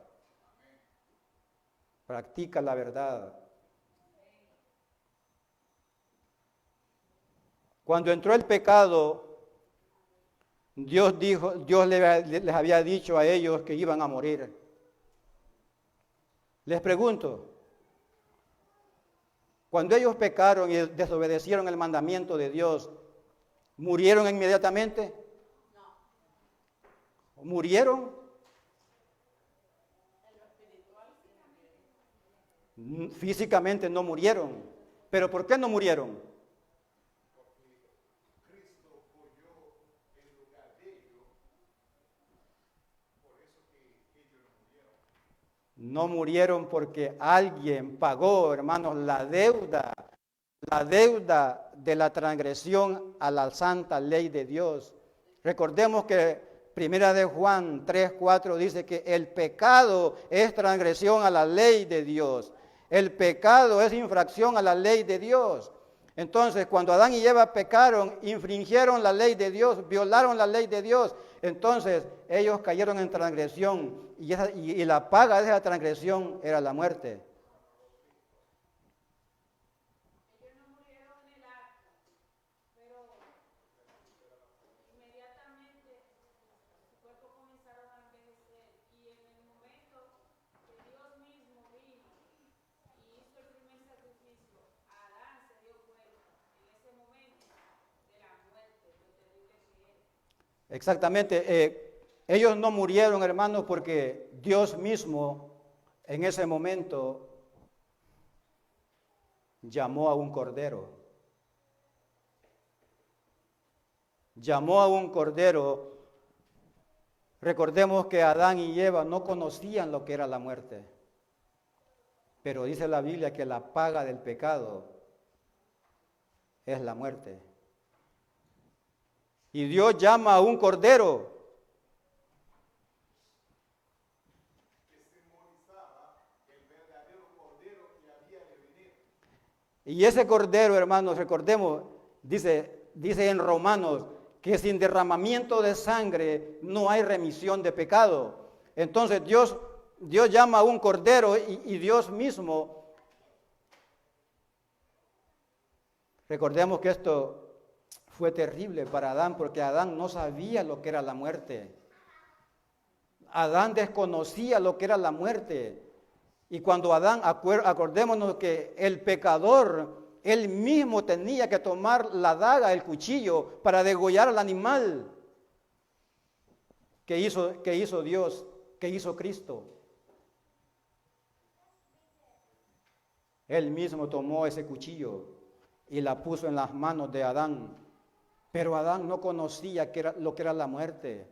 Practica la verdad. Cuando entró el pecado, Dios les había dicho a ellos que iban a morir. Les pregunto, cuando ellos pecaron y desobedecieron el mandamiento de Dios, ¿murieron inmediatamente? No. ¿Murieron? Físicamente no murieron. ¿Pero por qué no murieron? Porque Cristo murió en lugar de ellos, por eso que ellos no murieron. No murieron porque alguien pagó, hermanos, la deuda de la transgresión a la santa ley de Dios. Recordemos que Primera de Juan 3:4 dice que el pecado es transgresión a la ley de Dios. El pecado es infracción a la ley de Dios. Entonces, cuando Adán y Eva pecaron, infringieron la ley de Dios, violaron la ley de Dios, entonces ellos cayeron en transgresión y la paga de esa transgresión era la muerte. Ellos no murieron en el acto, pero inmediatamente su cuerpo comenzaron a envejecer, y en el momento que Dios mismo vino y hizo el primer sacrificio, Adán se dio cuenta en ese momento de la muerte, lo terrible que era. Exactamente. Ellos no murieron, hermanos, porque Dios mismo en ese momento llamó a un cordero. Llamó a un cordero. Recordemos que Adán y Eva no conocían lo que era la muerte. Pero dice la Biblia que la paga del pecado es la muerte. Y Dios llama a un cordero. Que simbolizaba el verdadero cordero que había de venir. Y ese cordero, hermanos, recordemos, dice en Romanos, que sin derramamiento de sangre no hay remisión de pecado. Entonces Dios llama a un cordero y Dios mismo, recordemos que esto fue terrible para Adán, porque Adán no sabía lo que era la muerte. Adán desconocía lo que era la muerte. Y cuando Adán, acordémonos que el pecador, él mismo tenía que tomar la daga, el cuchillo, para degollar al animal que hizo Dios, que hizo Cristo. Él mismo tomó ese cuchillo y la puso en las manos de Adán. Pero Adán no conocía lo que era la muerte.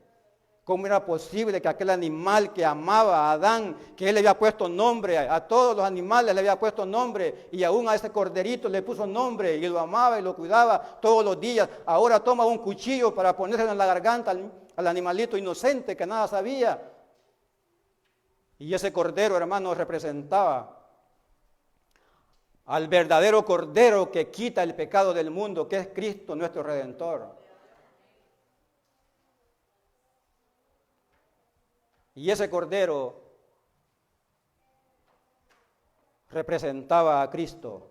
¿Cómo era posible que aquel animal que amaba a Adán, que él le había puesto nombre, a todos los animales le había puesto nombre, y aún a ese corderito le puso nombre, y lo amaba y lo cuidaba todos los días, ahora toma un cuchillo para ponérselo en la garganta al animalito inocente que nada sabía? Y ese cordero, hermanos, representaba al verdadero cordero que quita el pecado del mundo, que es Cristo nuestro Redentor. Y ese cordero representaba a Cristo.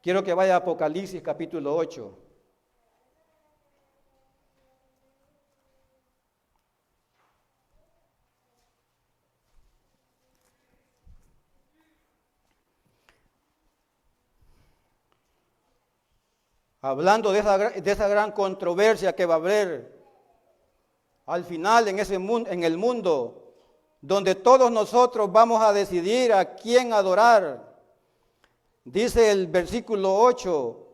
Quiero que vaya a Apocalipsis capítulo 8. Hablando de esa gran controversia que va a haber al final en el mundo, donde todos nosotros vamos a decidir a quién adorar. Dice el versículo 8.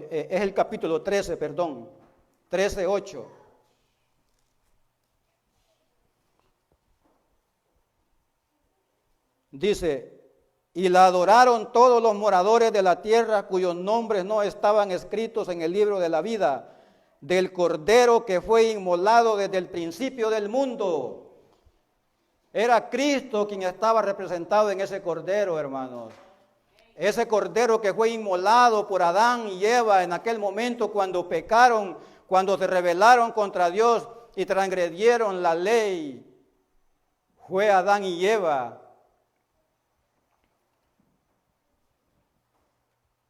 Es el capítulo 13, perdón. 13:8. Dice: y la adoraron todos los moradores de la tierra cuyos nombres no estaban escritos en el libro de la vida del Cordero que fue inmolado desde el principio del mundo. Era Cristo quien estaba representado en ese Cordero, hermanos. Ese Cordero que fue inmolado por Adán y Eva en aquel momento cuando pecaron, cuando se rebelaron contra Dios y transgredieron la ley. Fue Adán y Eva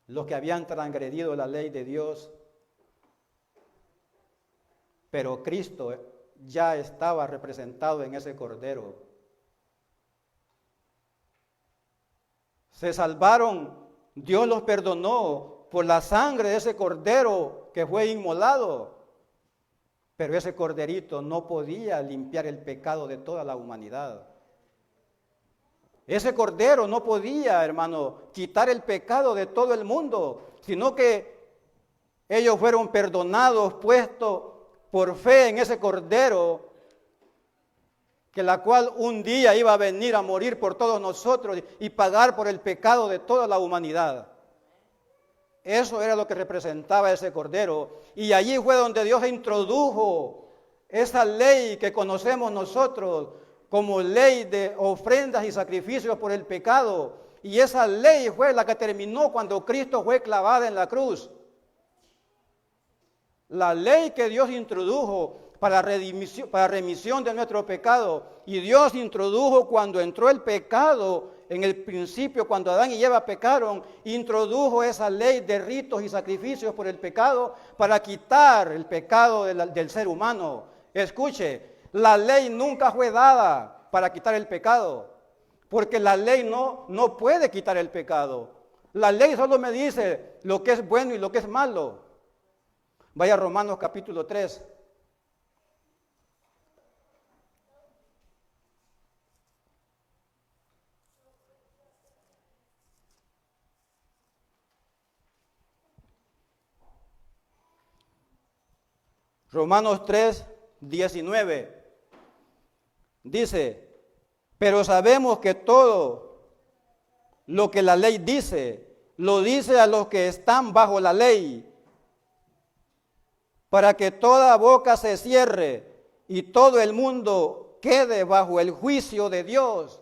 los que habían transgredido la ley de Dios, pero Cristo ya estaba representado en ese Cordero. Se salvaron, Dios los perdonó por la sangre de ese Cordero que fue inmolado, pero ese Corderito no podía limpiar el pecado de toda la humanidad. Ese Cordero no podía, hermano, quitar el pecado de todo el mundo, sino que ellos fueron perdonados, puestos por fe en ese Cordero, que la cual un día iba a venir a morir por todos nosotros y pagar por el pecado de toda la humanidad. Eso era lo que representaba ese Cordero. Y allí fue donde Dios introdujo esa ley que conocemos nosotros como ley de ofrendas y sacrificios por el pecado. Y esa ley fue la que terminó cuando Cristo fue clavado en la cruz. La ley que Dios introdujo para remisión de nuestro pecado. Y Dios introdujo cuando entró el pecado, en el principio, cuando Adán y Eva pecaron, introdujo esa ley de ritos y sacrificios por el pecado para quitar el pecado del ser humano. Escuche, la ley nunca fue dada para quitar el pecado, porque la ley no puede quitar el pecado. La ley solo me dice lo que es bueno y lo que es malo. Vaya a Romanos capítulo 3. Romanos 3, 19. Dice: pero sabemos que todo lo que la ley dice, lo dice a los que están bajo la ley, para que toda boca se cierre y todo el mundo quede bajo el juicio de Dios.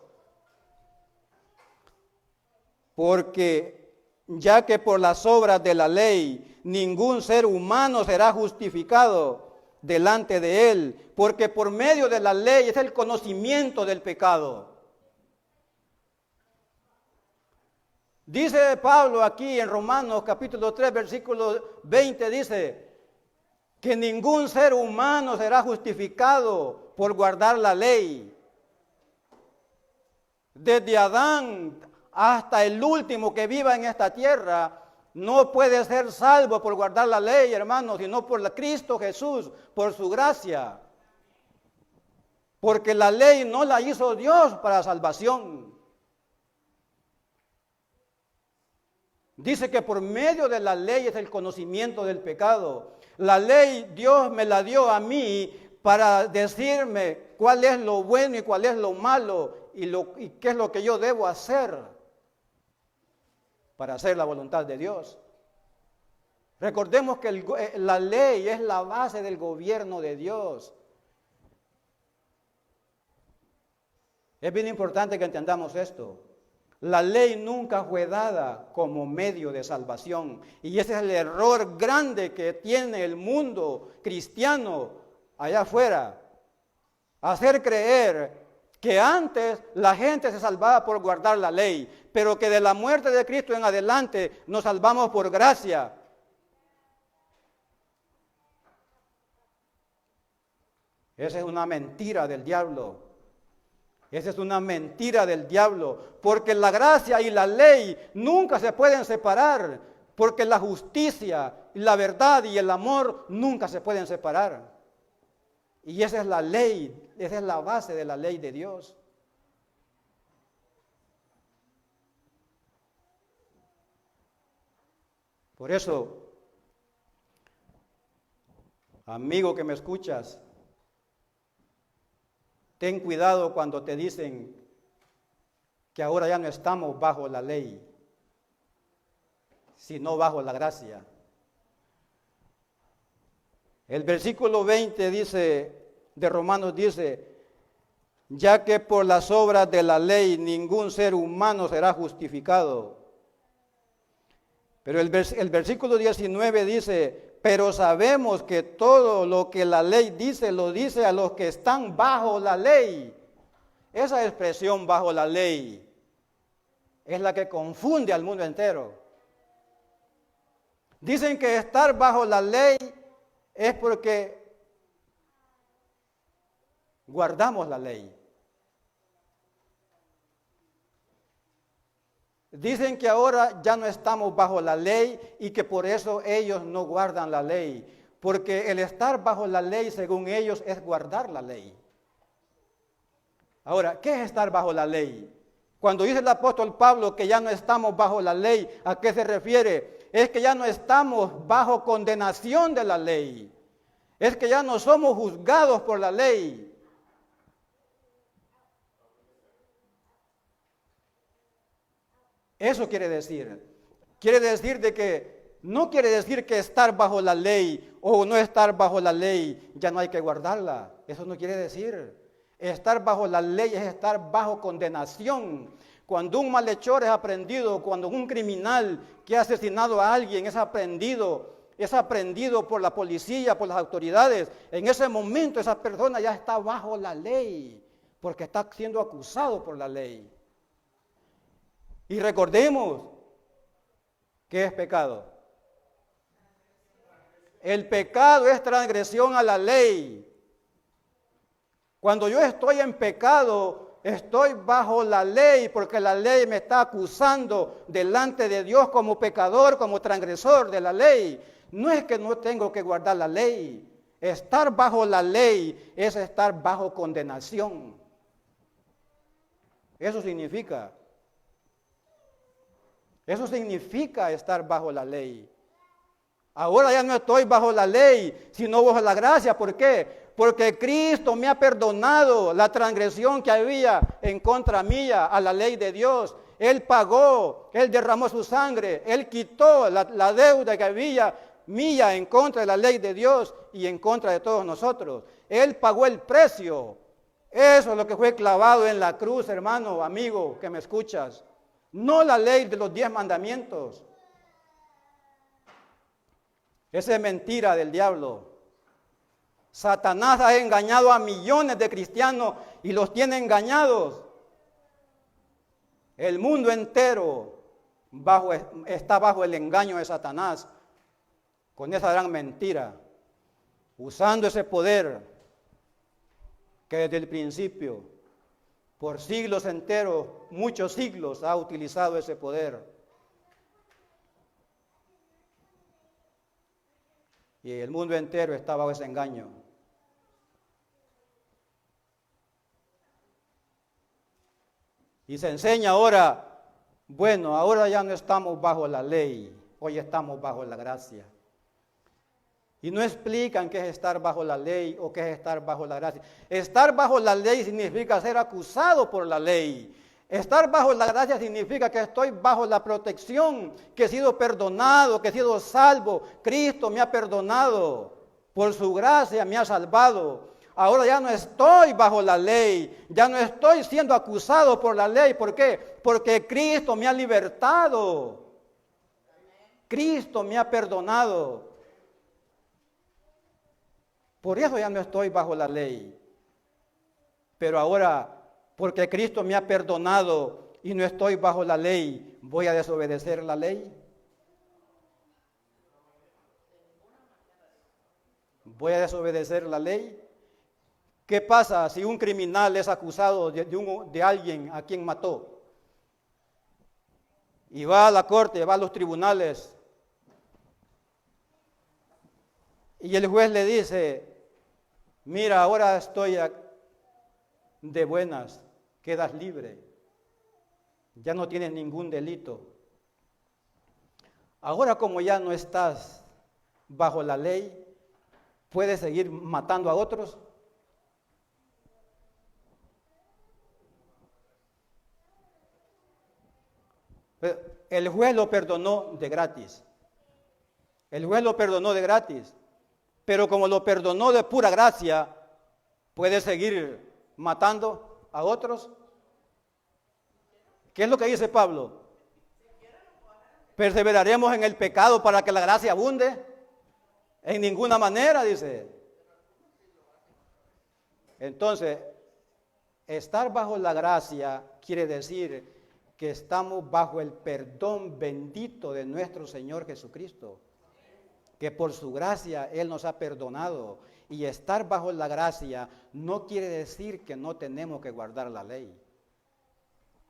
Porque ya que por las obras de la ley ningún ser humano será justificado delante de él, porque por medio de la ley es el conocimiento del pecado. Dice Pablo aquí en Romanos capítulo 3, versículo 20, dice que ningún ser humano será justificado por guardar la ley. Desde Adán hasta el último que viva en esta tierra, no puede ser salvo por guardar la ley, hermanos, sino por Cristo Jesús, por su gracia. Porque la ley no la hizo Dios para salvación. Dice que por medio de la ley es el conocimiento del pecado. La ley Dios me la dio a mí para decirme cuál es lo bueno y cuál es lo malo y qué es lo que yo debo hacer para hacer la voluntad de Dios. Recordemos que la ley es la base del gobierno de Dios. Es bien importante que entendamos esto. La ley nunca fue dada como medio de salvación. Y ese es el error grande que tiene el mundo cristiano allá afuera. Hacer creer que antes la gente se salvaba por guardar la ley, pero que de la muerte de Cristo en adelante nos salvamos por gracia. Esa es una mentira del diablo. Esa es una mentira del diablo, porque la gracia y la ley nunca se pueden separar, porque la justicia, la verdad y el amor nunca se pueden separar. Y esa es la ley, esa es la base de la ley de Dios. Por eso, amigo que me escuchas, ten cuidado cuando te dicen que ahora ya no estamos bajo la ley, sino bajo la gracia. El versículo 20 de Romanos dice, ya que por las obras de la ley ningún ser humano será justificado. Pero el versículo 19 dice, pero sabemos que todo lo que la ley dice, lo dice a los que están bajo la ley. Esa expresión bajo la ley es la que confunde al mundo entero. Dicen que estar bajo la ley es porque guardamos la ley. Dicen que ahora ya no estamos bajo la ley y que por eso ellos no guardan la ley. Porque el estar bajo la ley, según ellos, es guardar la ley. Ahora, ¿qué es estar bajo la ley? Cuando dice el apóstol Pablo que ya no estamos bajo la ley, ¿a qué se refiere? Es que ya no estamos bajo condenación de la ley. Es que ya no somos juzgados por la ley. Eso quiere decir. Quiere decir de que no quiere decir que estar bajo la ley o no estar bajo la ley ya no hay que guardarla. Eso no quiere decir. Estar bajo la ley es estar bajo condenación. Cuando un malhechor es aprendido, cuando un criminal que ha asesinado a alguien es aprendido por la policía, por las autoridades, en ese momento esa persona ya está bajo la ley, porque está siendo acusado por la ley. Y recordemos, ¿qué es pecado? El pecado es transgresión a la ley. Cuando yo estoy en pecado, estoy bajo la ley, porque la ley me está acusando delante de Dios como pecador, como transgresor de la ley. No es que no tengo que guardar la ley. Estar bajo la ley es estar bajo condenación. Eso significa. Eso significa estar bajo la ley. Ahora ya no estoy bajo la ley, sino bajo la gracia. ¿Por qué? Porque Cristo me ha perdonado la transgresión que había en contra mía a la ley de Dios. Él pagó, Él derramó su sangre, Él quitó la deuda que había mía en contra de la ley de Dios y en contra de todos nosotros. Él pagó el precio. Eso es lo que fue clavado en la cruz, hermano, amigo, que me escuchas. No la ley de los 10 mandamientos. Esa es mentira del diablo. Satanás ha engañado a millones de cristianos y los tiene engañados. El mundo entero está bajo el engaño de Satanás con esa gran mentira, usando ese poder que desde el principio, por siglos enteros, muchos siglos, ha utilizado ese poder. Y el mundo entero está bajo ese engaño. Y se enseña ahora, bueno, ahora ya no estamos bajo la ley, hoy estamos bajo la gracia. Y no explican qué es estar bajo la ley o qué es estar bajo la gracia. Estar bajo la ley significa ser acusado por la ley. Estar bajo la gracia significa que estoy bajo la protección, que he sido perdonado, que he sido salvo. Cristo me ha perdonado, por su gracia me ha salvado. Ahora ya no estoy bajo la ley, ya no estoy siendo acusado por la ley. ¿Por qué? Porque Cristo me ha libertado. Cristo me ha perdonado. Por eso ya no estoy bajo la ley. Pero ahora, porque Cristo me ha perdonado y no estoy bajo la ley, ¿voy a desobedecer la ley? ¿Voy a desobedecer la ley? ¿Qué pasa si un criminal es acusado de alguien a quien mató? Y va a la corte, va a los tribunales. Y el juez le dice, mira, ahora estoy de buenas, quedas libre. Ya no tienes ningún delito. Ahora como ya no estás bajo la ley, ¿puedes seguir matando a otros? El juez lo perdonó de gratis. El juez lo perdonó de gratis. Pero como lo perdonó de pura gracia, ¿puede seguir matando a otros? ¿Qué es lo que dice Pablo? ¿Perseveraremos en el pecado para que la gracia abunde? En ninguna manera, dice. Entonces, estar bajo la gracia quiere decir que estamos bajo el perdón bendito de nuestro Señor Jesucristo, que por su gracia Él nos ha perdonado. Y estar bajo la gracia no quiere decir que no tenemos que guardar la ley.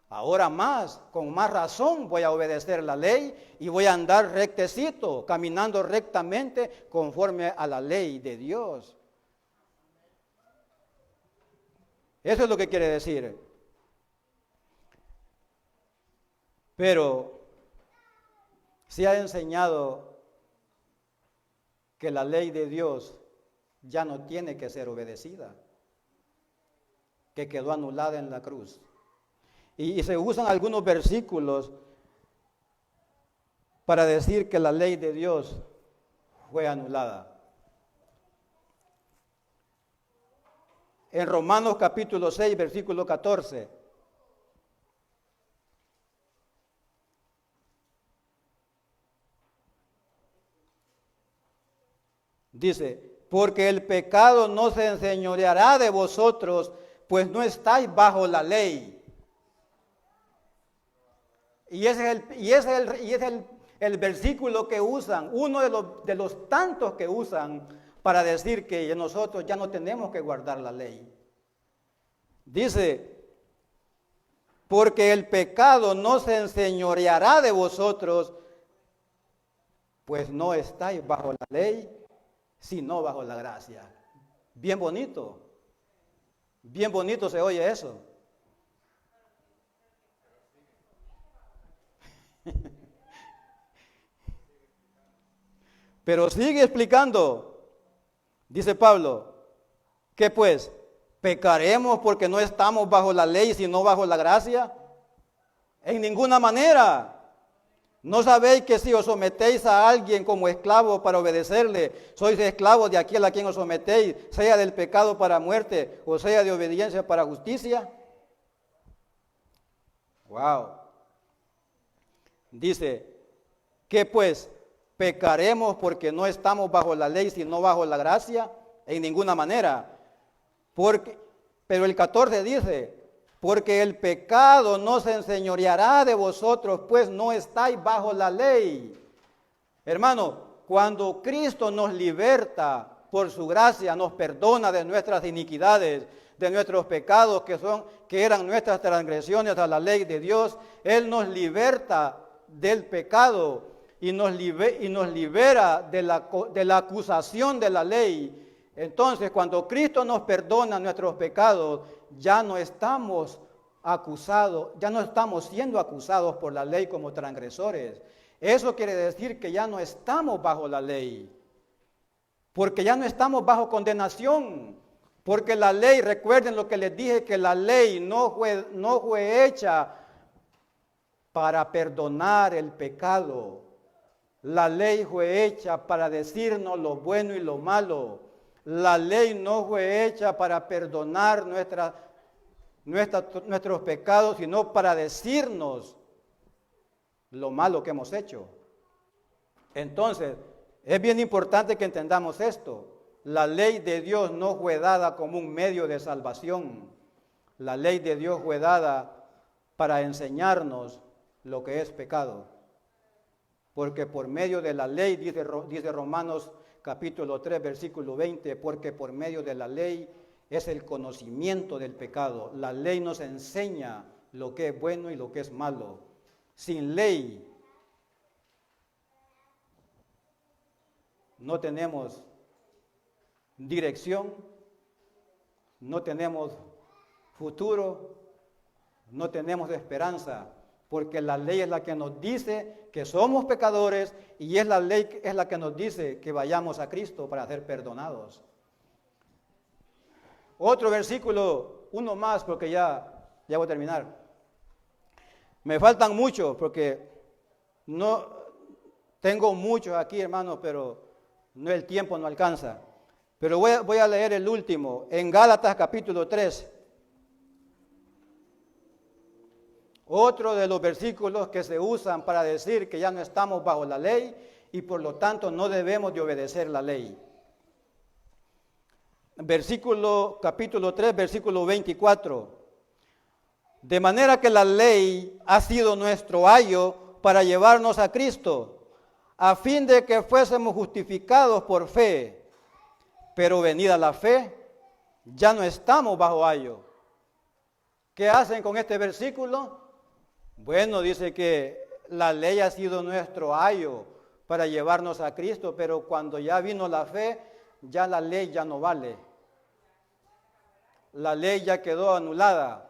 Ahora más, con más razón voy a obedecer la ley y voy a andar rectecito, caminando rectamente conforme a la ley de Dios. Eso es lo que quiere decir. Pero se ha enseñado que la ley de Dios ya no tiene que ser obedecida, que quedó anulada en la cruz. Y se usan algunos versículos para decir que la ley de Dios fue anulada. En Romanos capítulo 6, versículo 14. Dice, porque el pecado no se enseñoreará de vosotros, pues no estáis bajo la ley. Y ese es el versículo que usan, uno de los tantos que usan para decir que nosotros ya no tenemos que guardar la ley. Dice, porque el pecado no se enseñoreará de vosotros, pues no estáis bajo la ley, sino bajo la gracia. Bien bonito se oye eso. Pero sigue explicando, dice Pablo, ¿qué pues? ¿Pecaremos porque no estamos bajo la ley, sino bajo la gracia? En ninguna manera. ¿No sabéis que si os sometéis a alguien como esclavo para obedecerle, sois esclavos de aquel a quien os sometéis, sea del pecado para muerte o sea de obediencia para justicia? Wow. Dice, ¿qué pues? ¿Pecaremos porque no estamos bajo la ley, sino bajo la gracia? En ninguna manera. Pero el 14 dice, porque el pecado no se enseñoreará de vosotros, pues no estáis bajo la ley. Hermano, cuando Cristo nos liberta por su gracia, nos perdona de nuestras iniquidades, de nuestros pecados que eran nuestras transgresiones a la ley de Dios, Él nos liberta del pecado y nos libera de la acusación de la ley. Entonces, cuando Cristo nos perdona nuestros pecados, ya no estamos acusados, ya no estamos siendo acusados por la ley como transgresores. Eso quiere decir que ya no estamos bajo la ley. porque ya no estamos bajo condenación. Porque la ley, recuerden lo que les dije, que la ley no fue hecha para perdonar el pecado. La ley fue hecha para decirnos lo bueno y lo malo. La ley no fue hecha para perdonar nuestros pecados, sino para decirnos lo malo que hemos hecho. Entonces, es bien importante que entendamos esto. La ley de Dios no fue dada como un medio de salvación. La ley de Dios fue dada para enseñarnos lo que es pecado. Porque por medio de la ley, dice Romanos capítulo 3, versículo 20, porque por medio de la ley es el conocimiento del pecado. La ley nos enseña lo que es bueno y lo que es malo. Sin ley no tenemos dirección, no tenemos futuro, no tenemos esperanza, porque la ley es la que nos dice que somos pecadores y es la ley es la que nos dice que vayamos a Cristo para ser perdonados. Otro versículo, uno más, porque ya voy a terminar. Me faltan muchos porque no tengo muchos aquí, hermanos, pero no, el tiempo no alcanza. Pero voy a leer el último, en Gálatas capítulo 3. Otro de los versículos que se usan para decir que ya no estamos bajo la ley y por lo tanto no debemos de obedecer la ley. Capítulo 3, versículo 24. De manera que la ley ha sido nuestro ayo para llevarnos a Cristo, a fin de que fuésemos justificados por fe. Pero venida la fe, ya no estamos bajo ayo. ¿Qué hacen con este versículo? Bueno, dice que la ley ha sido nuestro ayo para llevarnos a Cristo, pero cuando ya vino la fe, ya la ley ya no vale. La ley ya quedó anulada.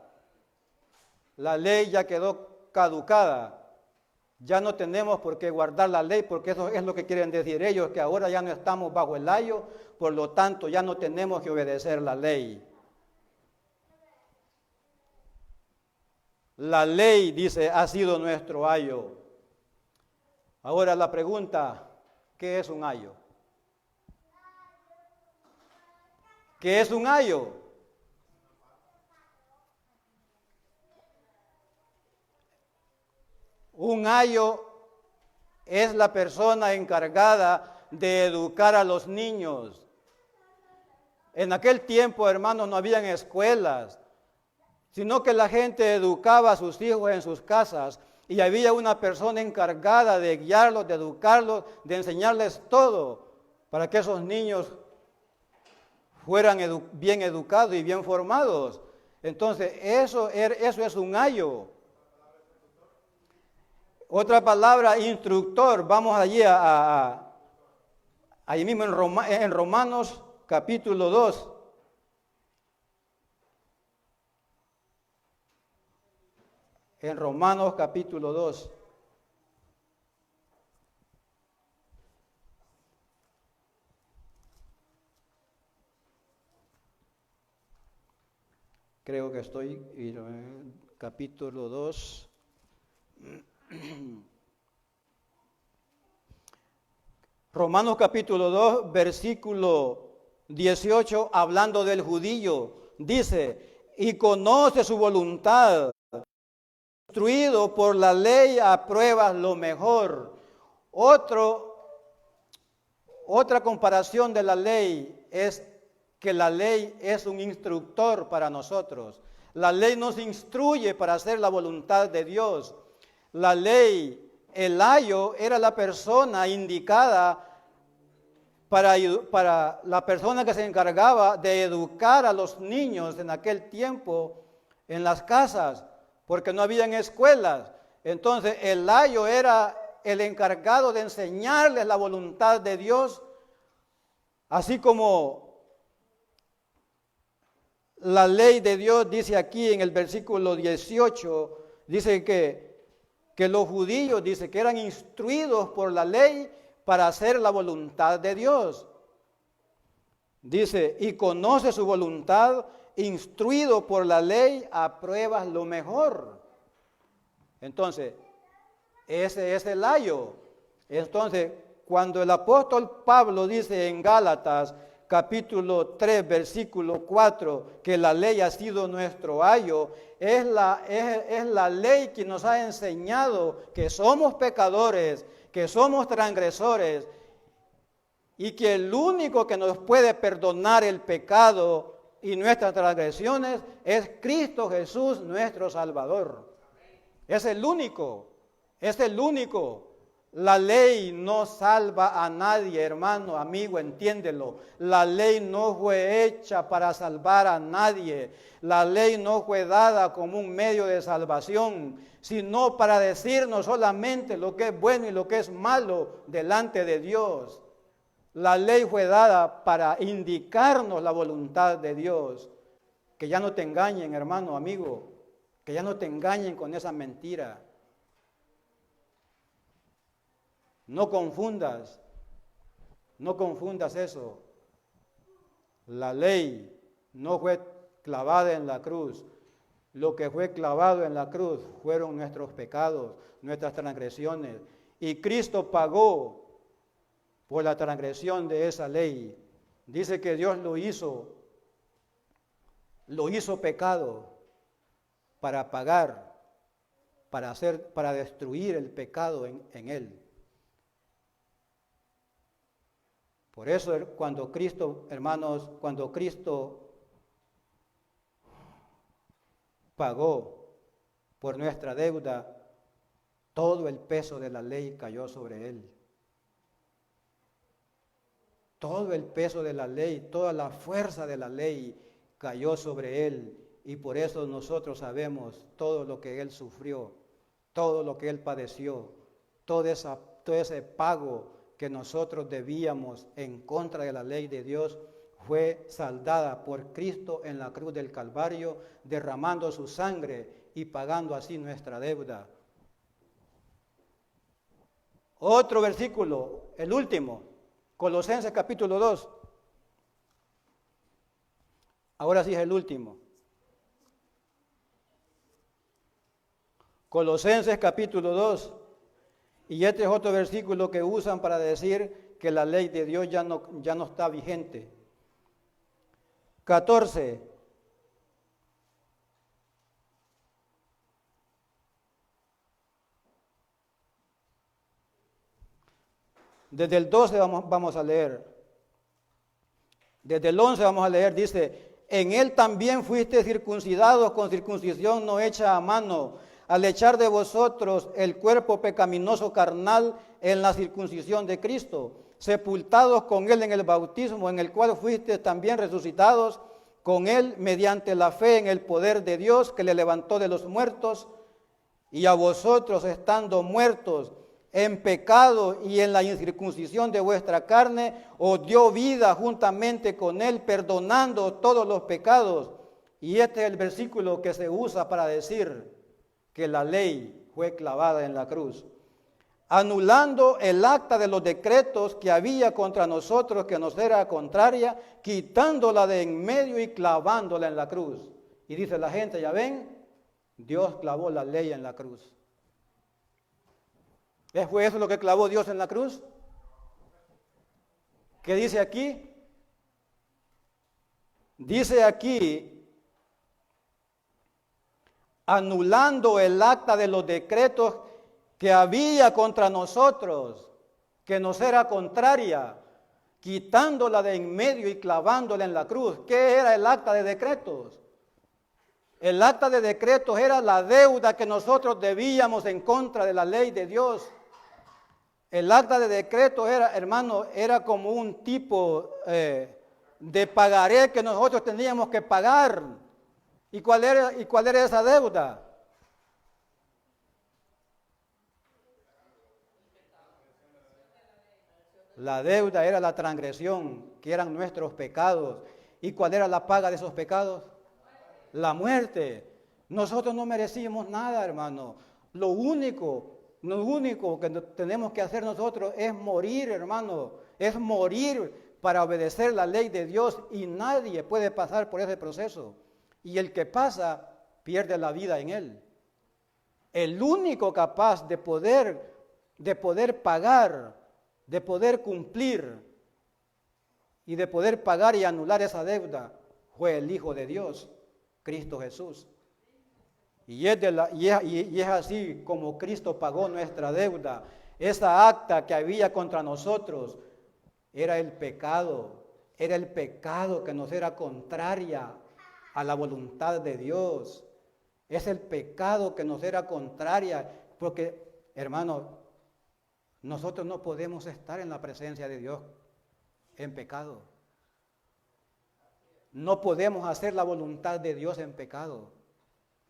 La ley ya quedó caducada. Ya no tenemos por qué guardar la ley, porque eso es lo que quieren decir ellos, que ahora ya no estamos bajo el ayo, por lo tanto ya no tenemos que obedecer la ley. La ley, dice, ha sido nuestro ayo. Ahora la pregunta, ¿qué es un ayo? ¿Qué es un ayo? Un ayo es la persona encargada de educar a los niños. En aquel tiempo, hermanos, no habían escuelas, sino que la gente educaba a sus hijos en sus casas y había una persona encargada de guiarlos, de educarlos, de enseñarles todo para que esos niños fueran bien educados y bien formados. Entonces, eso es un ayo. Otra palabra, instructor. Vamos allí ahí mismo en Romanos capítulo 2. En Romanos capítulo 2. Creo que estoy en capítulo 2. Romanos capítulo 2, versículo 18, hablando del judío, dice, y conoce su voluntad, instruido por la ley apruebas lo mejor. Otra comparación de la ley es que la ley es un instructor para nosotros. La ley nos instruye para hacer la voluntad de Dios. La ley, el ayo, era la persona indicada para la persona que se encargaba de educar a los niños en aquel tiempo en las casas, porque no habían escuelas. Entonces el ayo era el encargado de enseñarles la voluntad de Dios, así como la ley de Dios dice aquí en el versículo 18, dice que los judíos, dice que eran instruidos por la ley para hacer la voluntad de Dios. Dice, y conoce su voluntad, instruido por la ley, apruebas lo mejor. Entonces, ese es el ayo. Entonces, cuando el apóstol Pablo dice en Gálatas, capítulo 3, versículo 4, que la ley ha sido nuestro ayo, es la ley que nos ha enseñado que somos pecadores, que somos transgresores, y que el único que nos puede perdonar el pecado y nuestras transgresiones es Cristo Jesús, nuestro Salvador. Es el único, es el único. La ley no salva a nadie, hermano, amigo, entiéndelo. La ley no fue hecha para salvar a nadie. La ley no fue dada como un medio de salvación, sino para decirnos solamente lo que es bueno y lo que es malo delante de Dios. La ley fue dada para indicarnos la voluntad de Dios. Que ya no te engañen, hermano, amigo, que ya no te engañen con esa mentira. No confundas eso. La ley no fue clavada en la cruz. Lo que fue clavado en la cruz fueron nuestros pecados, nuestras transgresiones. Y Cristo pagó por la transgresión de esa ley. Dice que Dios lo hizo pecado para pagar, para destruir el pecado en él. Por eso cuando Cristo, hermanos, cuando Cristo pagó por nuestra deuda, todo el peso de la ley cayó sobre él. Todo el peso de la ley, toda la fuerza de la ley cayó sobre él. Y por eso nosotros sabemos todo lo que él sufrió, todo lo que él padeció, todo ese pago que nosotros debíamos en contra de la ley de Dios fue saldada por Cristo en la cruz del Calvario, derramando su sangre y pagando así nuestra deuda. Otro versículo, el último, Colosenses capítulo 2. Ahora sí es el último. Colosenses capítulo 2. Y este es otro versículo que usan para decir que la ley de Dios ya no está vigente. 14. Desde el 12 vamos a leer. Desde el 11 vamos a leer, dice, en él también fuiste circuncidados con circuncisión no hecha a mano, al echar de vosotros el cuerpo pecaminoso carnal en la circuncisión de Cristo, sepultados con él en el bautismo, en el cual fuiste también resucitados con él mediante la fe en el poder de Dios que le levantó de los muertos, y a vosotros estando muertos en pecado y en la incircuncisión de vuestra carne, os dio vida juntamente con él, perdonando todos los pecados. Y este es el versículo que se usa para decir que la ley fue clavada en la cruz, anulando el acta de los decretos que había contra nosotros, que nos era contraria, quitándola de en medio y clavándola en la cruz. Y dice la gente, ya ven, Dios clavó la ley en la cruz. ¿Fue eso lo que clavó Dios en la cruz? ¿Qué dice aquí? Dice aquí, anulando el acta de los decretos que había contra nosotros, que nos era contraria, quitándola de en medio y clavándola en la cruz. ¿Qué era el acta de decretos? El acta de decretos era la deuda que nosotros debíamos en contra de la ley de Dios. El acta de decretos era, hermano, era como un tipo de pagaré que nosotros teníamos que pagar. ¿Y cuál era esa deuda? La deuda era la transgresión, que eran nuestros pecados. ¿Y cuál era la paga de esos pecados? La muerte. Nosotros no merecíamos nada, hermano. Lo único que tenemos que hacer nosotros es morir, hermano. Es morir para obedecer la ley de Dios y nadie puede pasar por ese proceso. Y el que pasa pierde la vida en él. El único capaz de poder pagar, de poder cumplir y de poder pagar y anular esa deuda fue el Hijo de Dios, Cristo Jesús. Y es así como Cristo pagó nuestra deuda. Esa acta que había contra nosotros era el pecado que nos era contraria a la voluntad de Dios. Es el pecado que nos era contraria, porque, hermano, nosotros no podemos estar en la presencia de Dios en pecado. No podemos hacer la voluntad de Dios en pecado.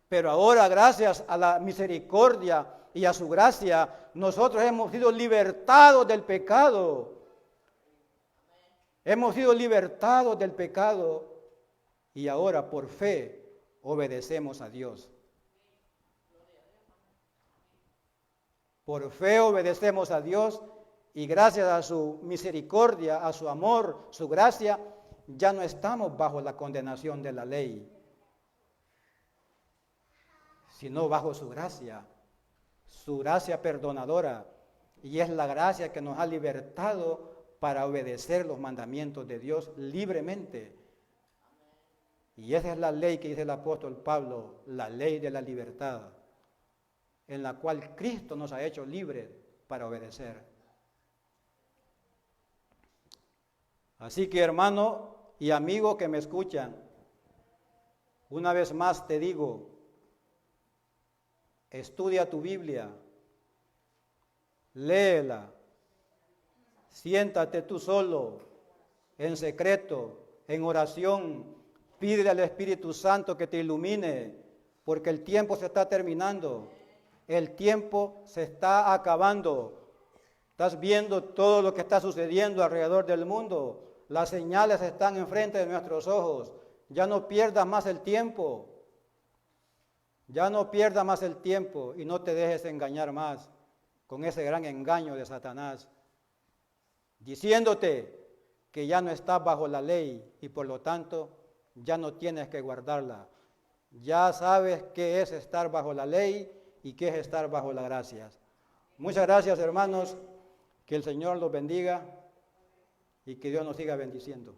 Pero ahora, gracias a la misericordia y a su gracia, nosotros hemos sido libertados del pecado. Hemos sido libertados del pecado y ahora por fe obedecemos a Dios. Por fe obedecemos a Dios y gracias a su misericordia, a su amor, su gracia, ya no estamos bajo la condenación de la ley, sino bajo su gracia perdonadora. Y es la gracia que nos ha libertado para obedecer los mandamientos de Dios libremente. Y esa es la ley que dice el apóstol Pablo, la ley de la libertad, en la cual Cristo nos ha hecho libres para obedecer. Así que, hermano y amigo que me escuchan, una vez más te digo, estudia tu Biblia, léela, siéntate tú solo, en secreto, en oración, pídele al Espíritu Santo que te ilumine, porque el tiempo se está terminando, el tiempo se está acabando. Estás viendo todo lo que está sucediendo alrededor del mundo, las señales están enfrente de nuestros ojos. Ya no pierdas más el tiempo. Ya no pierdas más el tiempo y no te dejes engañar más con ese gran engaño de Satanás, diciéndote que ya no estás bajo la ley y por lo tanto ya no tienes que guardarla. Ya sabes qué es estar bajo la ley y qué es estar bajo la gracia. Muchas gracias, hermanos. Que el Señor los bendiga y que Dios nos siga bendiciendo.